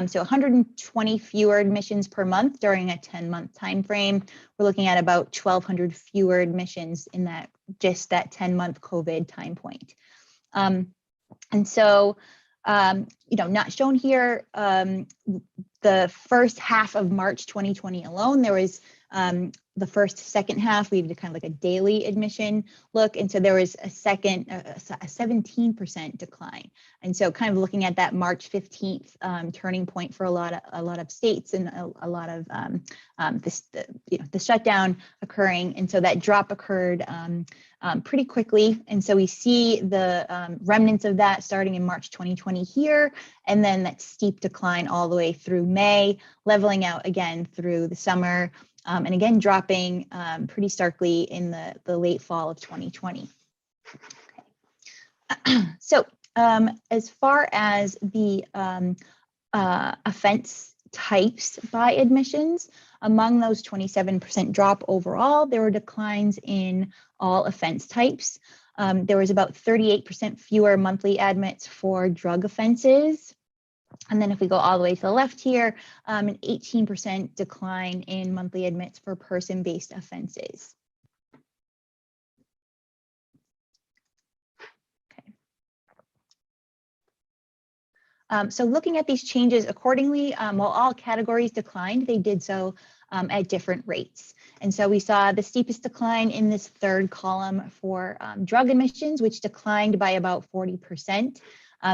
So 120 fewer admissions per month during a 10-month time frame. We're looking at about 1,200 fewer admissions in that 10-month COVID time point. And so, not shown here, the first half of March 2020 alone, there was the second half, we did kind of like a daily admission look. And so there was a 17% decline. And so kind of looking at that March 15th turning point for a lot of states and a lot of the shutdown occurring. And so that drop occurred pretty quickly. And so we see the remnants of that starting in March 2020 here, and then that steep decline all the way through May, leveling out again through the summer, and again dropping pretty starkly in the late fall of 2020. Okay. So as far as the offense types by admissions, among those 27% drop overall, there were declines in all offense types. There was about 38% fewer monthly admits for drug offenses. And then if we go all the way to the left here, an 18% decline in monthly admits for person-based offenses. Okay. So looking at these changes accordingly, while all categories declined, they did so at different rates. And so we saw the steepest decline in this third column for drug admissions, which declined by about 40%.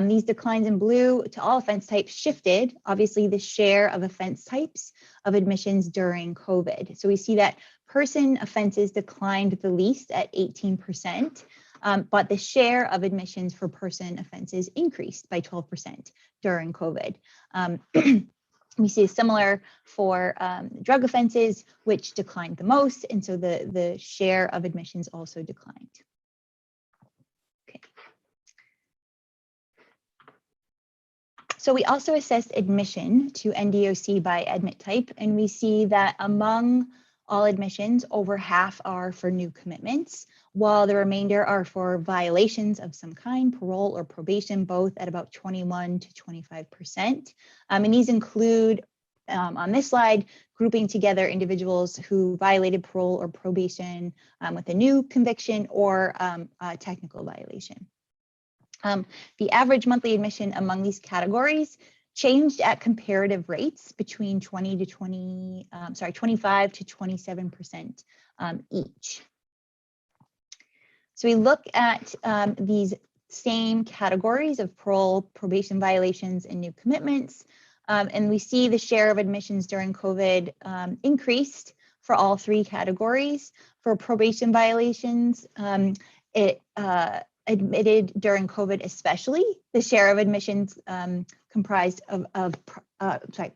These declines in blue to all offense types shifted, obviously, the share of offense types of admissions during COVID. So we see that person offenses declined the least at 18%, but the share of admissions for person offenses increased by 12% during COVID. We see similar for drug offenses, which declined the most, and so the share of admissions also declined. So we also assessed admission to NDOC by admit type, and we see that among all admissions, over half are for new commitments, while the remainder are for violations of some kind, parole or probation, both at about 21 to 25%. And these include, on this slide, grouping together individuals who violated parole or probation with a new conviction or a technical violation. The average monthly admission among these categories changed at comparative rates between 25 to 27% each. So we look at these same categories of parole, probation violations, and new commitments, and we see the share of admissions during COVID increased for all three categories. For probation violations, it admitted during COVID especially, the share of admissions comprised sorry,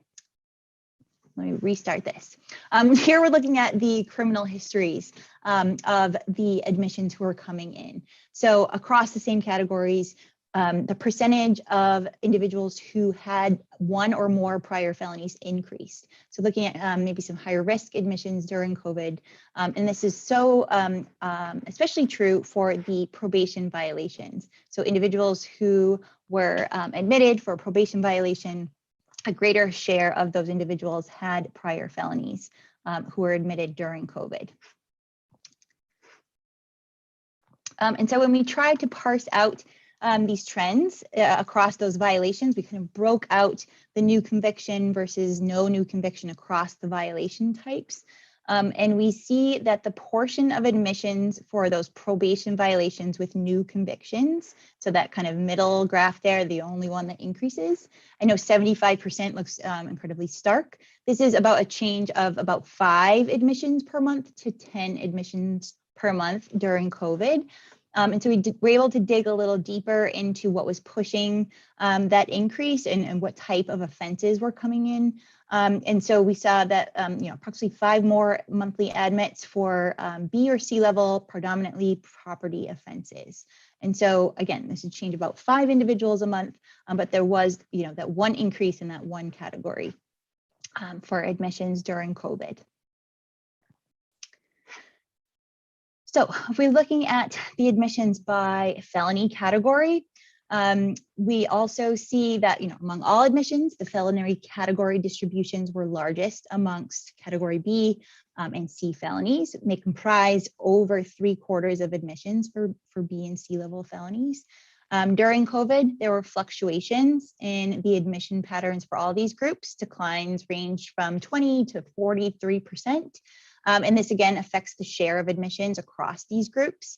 let me restart this. Here we're looking at the criminal histories of the admissions who are coming in. So across the same categories, the percentage of individuals who had one or more prior felonies increased. So looking at maybe some higher risk admissions during COVID. And this is so especially true for the probation violations. So individuals who were admitted for a probation violation, a greater share of those individuals had prior felonies who were admitted during COVID. And so when we tried to parse out these trends across those violations, we kind of broke out the new conviction versus no new conviction across the violation types. And we see that the portion of admissions for those probation violations with new convictions, so that kind of middle graph there, the only one that increases. I know 75% looks incredibly stark. This is about a change of about 5 admissions per month to 10 admissions per month during COVID. And so we were able to dig a little deeper into what was pushing that increase and what type of offenses were coming in. And so we saw that approximately 5 more monthly admits for B or C level, predominantly property offenses. And so again, this is a change about 5 individuals a month, but there was that one increase in that one category for admissions during COVID. So if we're looking at the admissions by felony category, we also see that, among all admissions, the felony category distributions were largest amongst category B and C felonies. They comprise over 3/4 of admissions for B and C level felonies. During COVID, there were fluctuations in the admission patterns for all these groups. Declines ranged from 20 to 43%. And this again affects the share of admissions across these groups.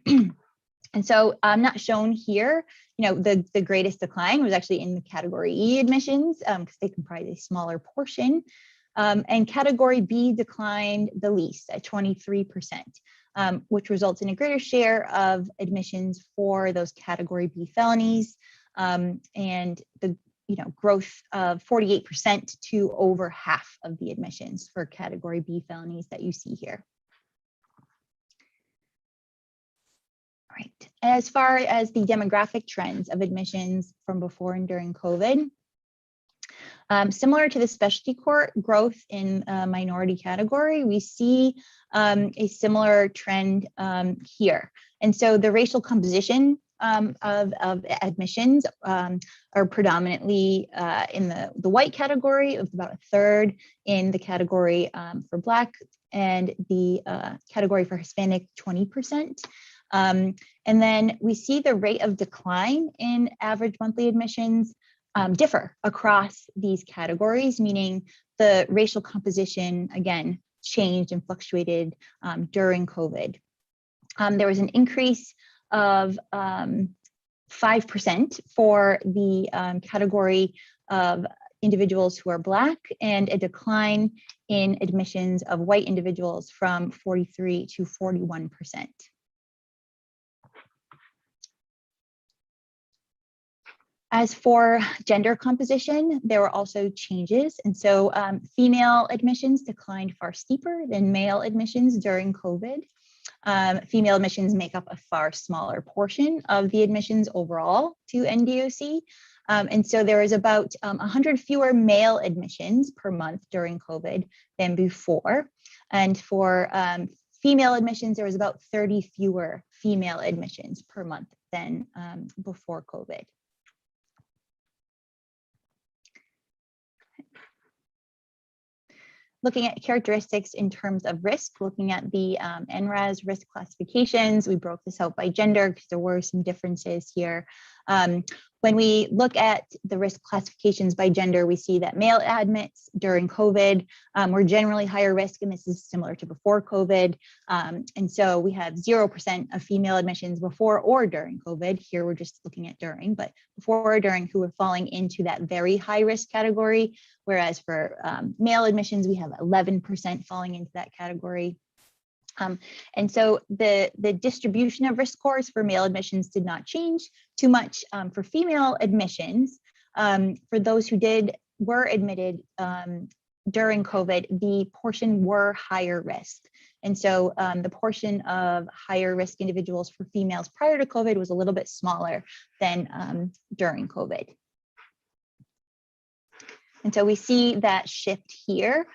And so not shown here, the greatest decline was actually in the category E admissions because they comprise a smaller portion. And category B declined the least at 23%, which results in a greater share of admissions for those category B felonies and the growth of 48% to over half of the admissions for category B felonies that you see here. All right, as far as the demographic trends of admissions from before and during COVID, similar to the specialty court growth in minority category, we see a similar trend here. And so the racial composition of admissions are predominantly in the white category, of about 1/3 in the category for Black, and the category for Hispanic, 20%. And then we see the rate of decline in average monthly admissions differ across these categories, meaning the racial composition, again, changed and fluctuated during COVID. There was an increase of 5% for the category of individuals who are Black, and a decline in admissions of white individuals from 43 to 41%. As for gender composition, there were also changes. And so female admissions declined far steeper than male admissions during COVID. Female admissions make up a far smaller portion of the admissions overall to NDOC. And so there was about 100 fewer male admissions per month during COVID than before. And for female admissions, there was about 30 fewer female admissions per month than before COVID. Looking at characteristics in terms of risk, looking at the NRAS risk classifications, we broke this out by gender because there were some differences here. When we look at the risk classifications by gender, we see that male admits during COVID were generally higher risk, and this is similar to before COVID. And so we have 0% of female admissions before or during COVID. Here we're just looking at during, but before or during, who were falling into that very high risk category. Whereas for male admissions, we have 11% falling into that category. And so the distribution of risk scores for male admissions did not change too much. For female admissions, for those who were admitted during COVID, the portion were higher risk. And so the portion of higher risk individuals for females prior to COVID was a little bit smaller than during COVID. And so we see that shift here.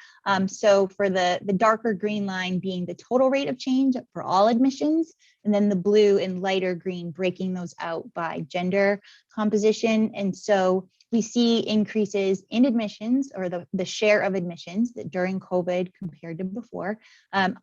So for the darker green line being the total rate of change for all admissions, and then the blue and lighter green breaking those out by gender composition. And so we see increases in admissions, or the share of admissions that during COVID compared to before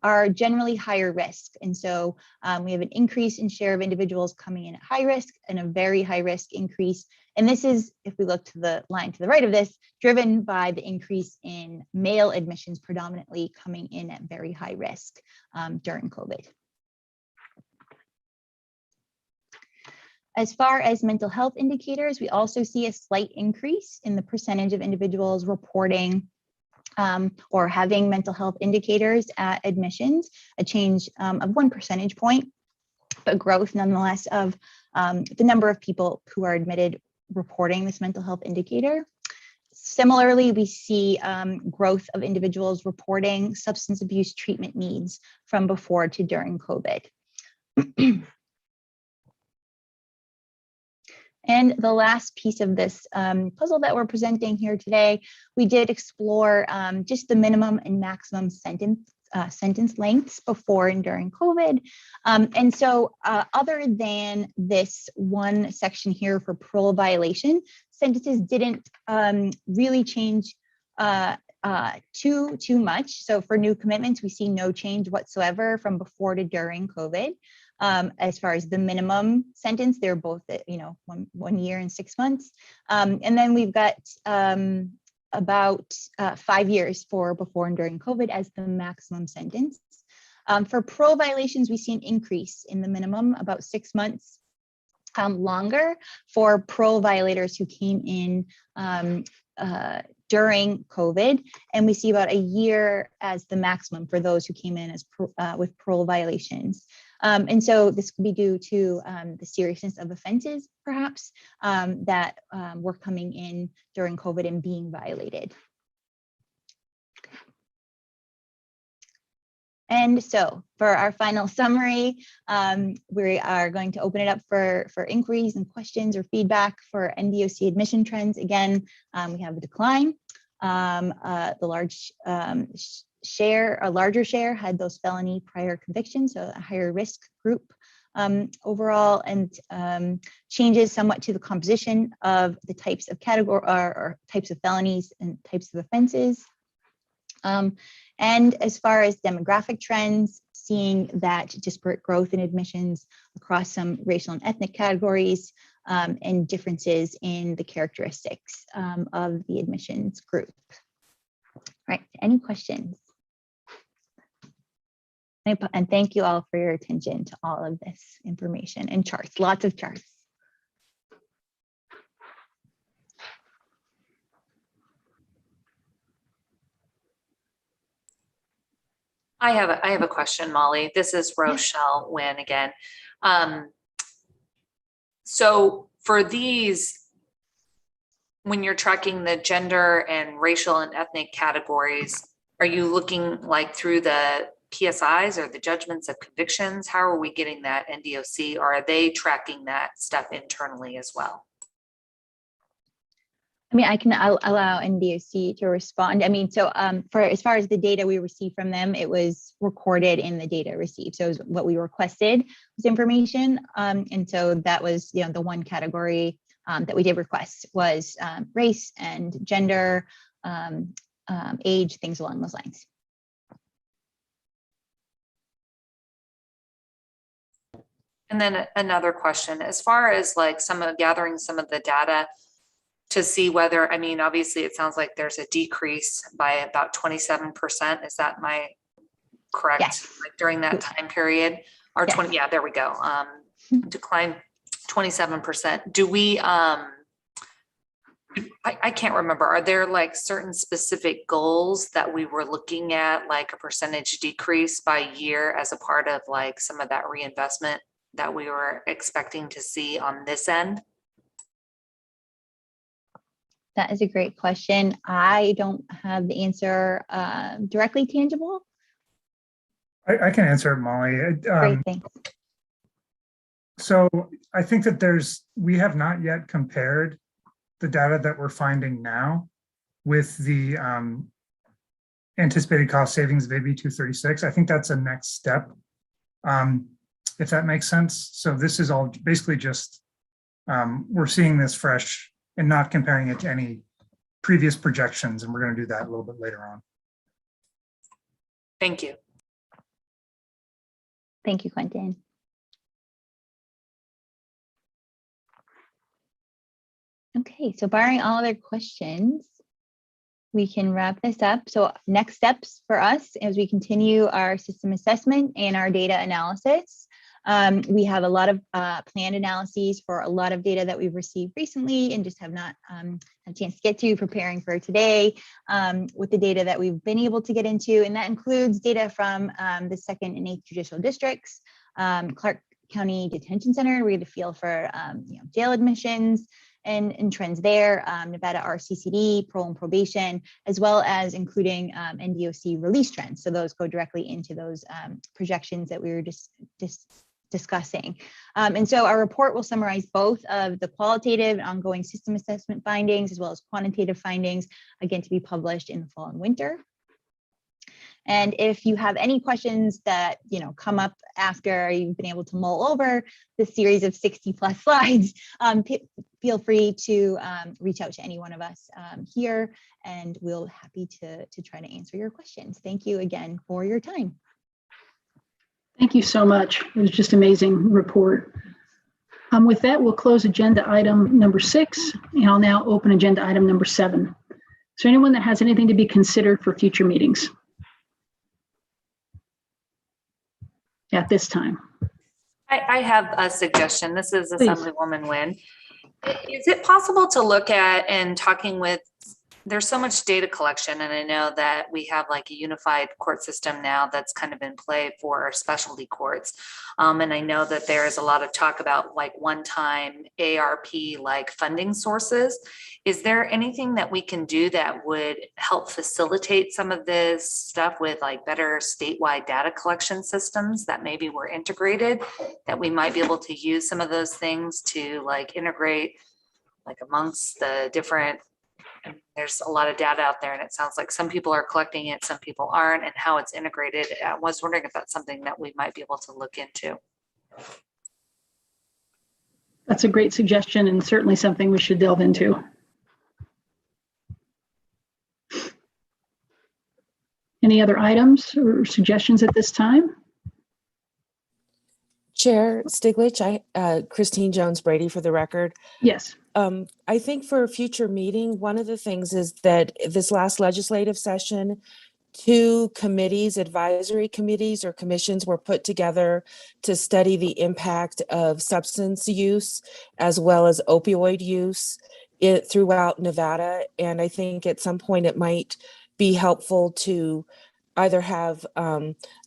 are generally higher risk. And so we have an increase in share of individuals coming in at high risk and a very high risk increase. And this is, if we look to the line to the right of this, driven by the increase in male admissions predominantly coming in at very high risk during COVID. As far as mental health indicators, we also see a slight increase in the percentage of individuals reporting or having mental health indicators at admissions, a change of 1 percentage point, but growth nonetheless of the number of people who are admitted reporting this mental health indicator. Similarly, we see growth of individuals reporting substance abuse treatment needs from before to during COVID. And the last piece of this puzzle that we're presenting here today, we did explore just the minimum and maximum sentence lengths before and during COVID. And so other than this one section here for parole violation, sentences didn't really change too much. So for new commitments, we see no change whatsoever from before to during COVID. As far as the minimum sentence, they're both at 1 year and 6 months. And then we've got about 5 years for before and during COVID as the maximum sentence. For parole violations, we see an increase in the minimum, about 6 months longer for parole violators who came in during COVID, and we see about a year as the maximum for those who came in as with parole violations. And so this could be due to the seriousness of offenses, perhaps, that were coming in during COVID and being violated. And so for our final summary, we are going to open it up for inquiries and questions or feedback for NDOC admission trends. Again, we have a decline. The larger share had those felony prior convictions, so a higher risk group overall, and changes somewhat to the composition of the types of category or types of felonies and types of offenses. And as far as demographic trends, seeing that disparate growth in admissions across some racial and ethnic categories, and differences in the characteristics of the admissions group. All right, any questions? And thank you all for your attention to all of this information and charts, lots of charts. I have a question, Molly. This is Rochelle Wynn again. So for these, when you're tracking the gender and racial and ethnic categories, are you looking like through the PSIs or the judgments of convictions? How are we getting that NDOC, or are they tracking that stuff internally as well? I mean, I'll allow NDOC to respond. I mean, so for as far as the data we received from them, it was recorded in the data received. So it was what we requested was information. And so that was, the one category that we did request was race and gender, age, things along those lines. And then another question, as far as like gathering some of the data to see whether, I mean, obviously it sounds like there's a decrease by about 27%. Is that my correct? Yes. Like during that time period, or yes. 20, yeah, there we go. Decline 27%. Do we, I can't remember, are there like certain specific goals that we were looking at, like a percentage decrease by year as a part of like some of that reinvestment that we were expecting to see on this end? That is a great question. I don't have the answer directly tangible. I can answer it, Molly. Great, thanks. So I think that we have not yet compared the data that we're finding now with the anticipated cost savings of AB 236. I think that's a next step, if that makes sense. So this is all basically just, we're seeing this fresh and not comparing it to any previous projections, and we're going to do that a little bit later on. Thank you. Thank you, Quentin. Okay, so barring all other questions, we can wrap this up. So next steps for us as we continue our system assessment and our data analysis. We have a lot of planned analyses for a lot of data that we've received recently and just have not had a chance to get to preparing for today with the data that we've been able to get into. And that includes data from the 2nd and 8th judicial districts, Clark County Detention Center. We get a feel for jail admissions and trends there, Nevada RCCD, parole and probation, as well as including NDOC release trends. So those go directly into those projections that we were just discussing. And so our report will summarize both of the qualitative and ongoing system assessment findings, as well as quantitative findings, again, to be published in the fall and winter. And if you have any questions that come up after you've been able to mull over the series of 60+ slides, feel free to reach out to any one of us here, and we'll be happy to try to answer your questions. Thank you again for your time. Thank you so much. It was just an amazing report. With that, we'll close agenda item number 6, and I'll now open agenda item number 7. Is there anyone that has anything to be considered for future meetings at this time? I have a suggestion. This is Please. Assemblywoman Nguyen. Is it possible to look at and talking with, there's so much data collection, and I know that we have like a unified court system now that's kind of in play for our specialty courts. And I know that there is a lot of talk about like one-time ARP like funding sources. Is there anything that we can do that would help facilitate some of this stuff with like better statewide data collection systems that maybe were integrated, that we might be able to use some of those things to like integrate like amongst the different, and there's a lot of data out there and it sounds like some people are collecting it, some people aren't, and how it's integrated. I was wondering if that's something that we might be able to look into. That's a great suggestion and certainly something we should delve into. Any other items or suggestions at this time? Chair Stiglich, Christine Jones Brady for the record. Yes. I think for a future meeting, one of the things is that this last legislative session, 2 committees, advisory committees or commissions were put together to study the impact of substance use as well as opioid use throughout Nevada. And I think at some point it might be helpful to either have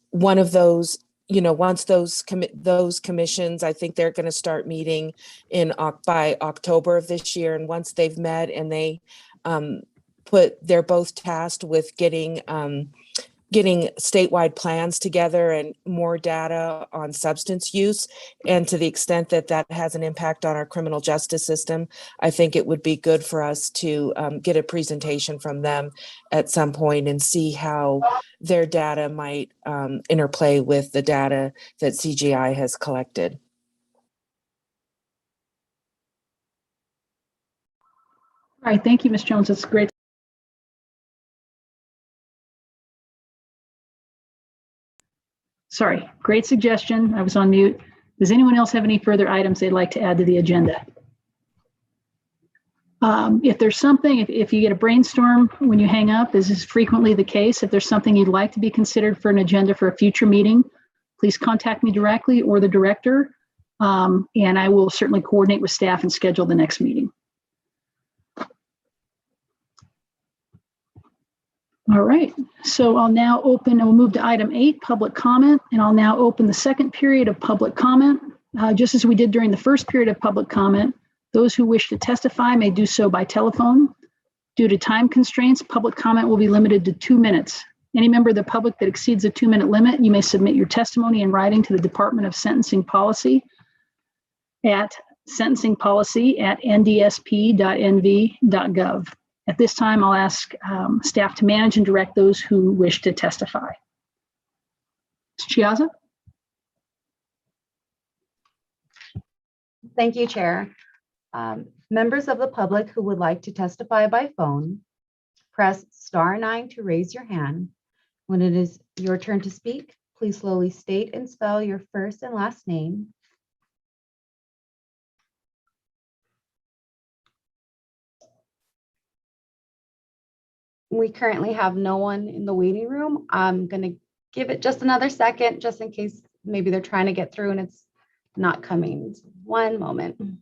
one of those, once those commissions, I think they're going to start meeting by October of this year. And once they've met and they're both tasked with getting statewide plans together and more data on substance use. And to the extent that that has an impact on our criminal justice system, I think it would be good for us to get a presentation from them at some point and see how their data might interplay with the data that CGI has collected. All right, thank you, Ms. Jones. That's great. Sorry, great suggestion. I was on mute. Does anyone else have any further items they'd like to add to the agenda? If there's something, if you get a brainstorm when you hang up, this is frequently the case. If there's something you'd like to be considered for an agenda for a future meeting, please contact me directly or the director, and I will certainly coordinate with staff and schedule the next meeting. All right, so I'll now we'll move to item 8, public comment, and I'll now open the second period of public comment. Just as we did during the first period of public comment, those who wish to testify may do so by telephone. Due to time constraints, public comment will be limited to 2 minutes. Any member of the public that exceeds the 2-minute limit, you may submit your testimony in writing to the Department of Sentencing Policy at sentencingpolicy@ndsp.nv.gov. At this time, I'll ask staff to manage and direct those who wish to testify. Ms. Chiazza? Thank you, Chair. Members of the public who would like to testify by phone, press *9 to raise your hand. When it is your turn to speak, please slowly state and spell your first and last name. We currently have no one in the waiting room. I'm going to give it just another second, just in case maybe they're trying to get through and it's not coming. One moment.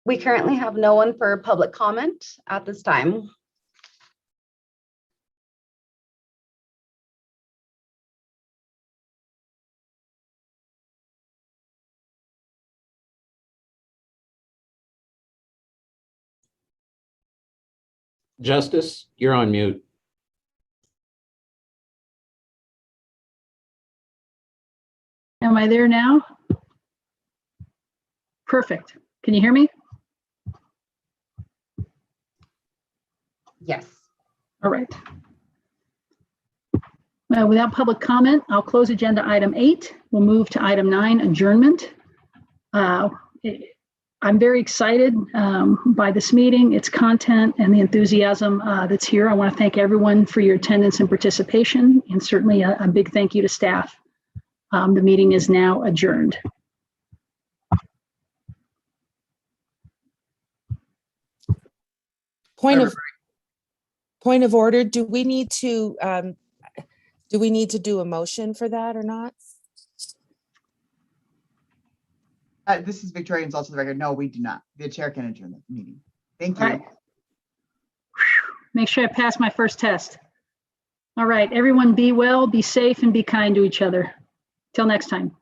We currently have no one for public comment at this time. Justice, you're on mute. Am I there now? Perfect. Can you hear me? Yes. All right. Without public comment, I'll close agenda item 8. We'll move to item 9, adjournment. I'm very excited by this meeting, its content, and the enthusiasm that's here. I want to thank everyone for your attendance and participation, and certainly a big thank you to staff. The meeting is now adjourned. Point of order. Do we need to do a motion for that or not? This is Victoria Gonzalez for the record. No, we do not. The chair can adjourn the meeting. Thank you. All right. Make sure I pass my first test. All right, everyone be well, be safe, and be kind to each other. Till next time.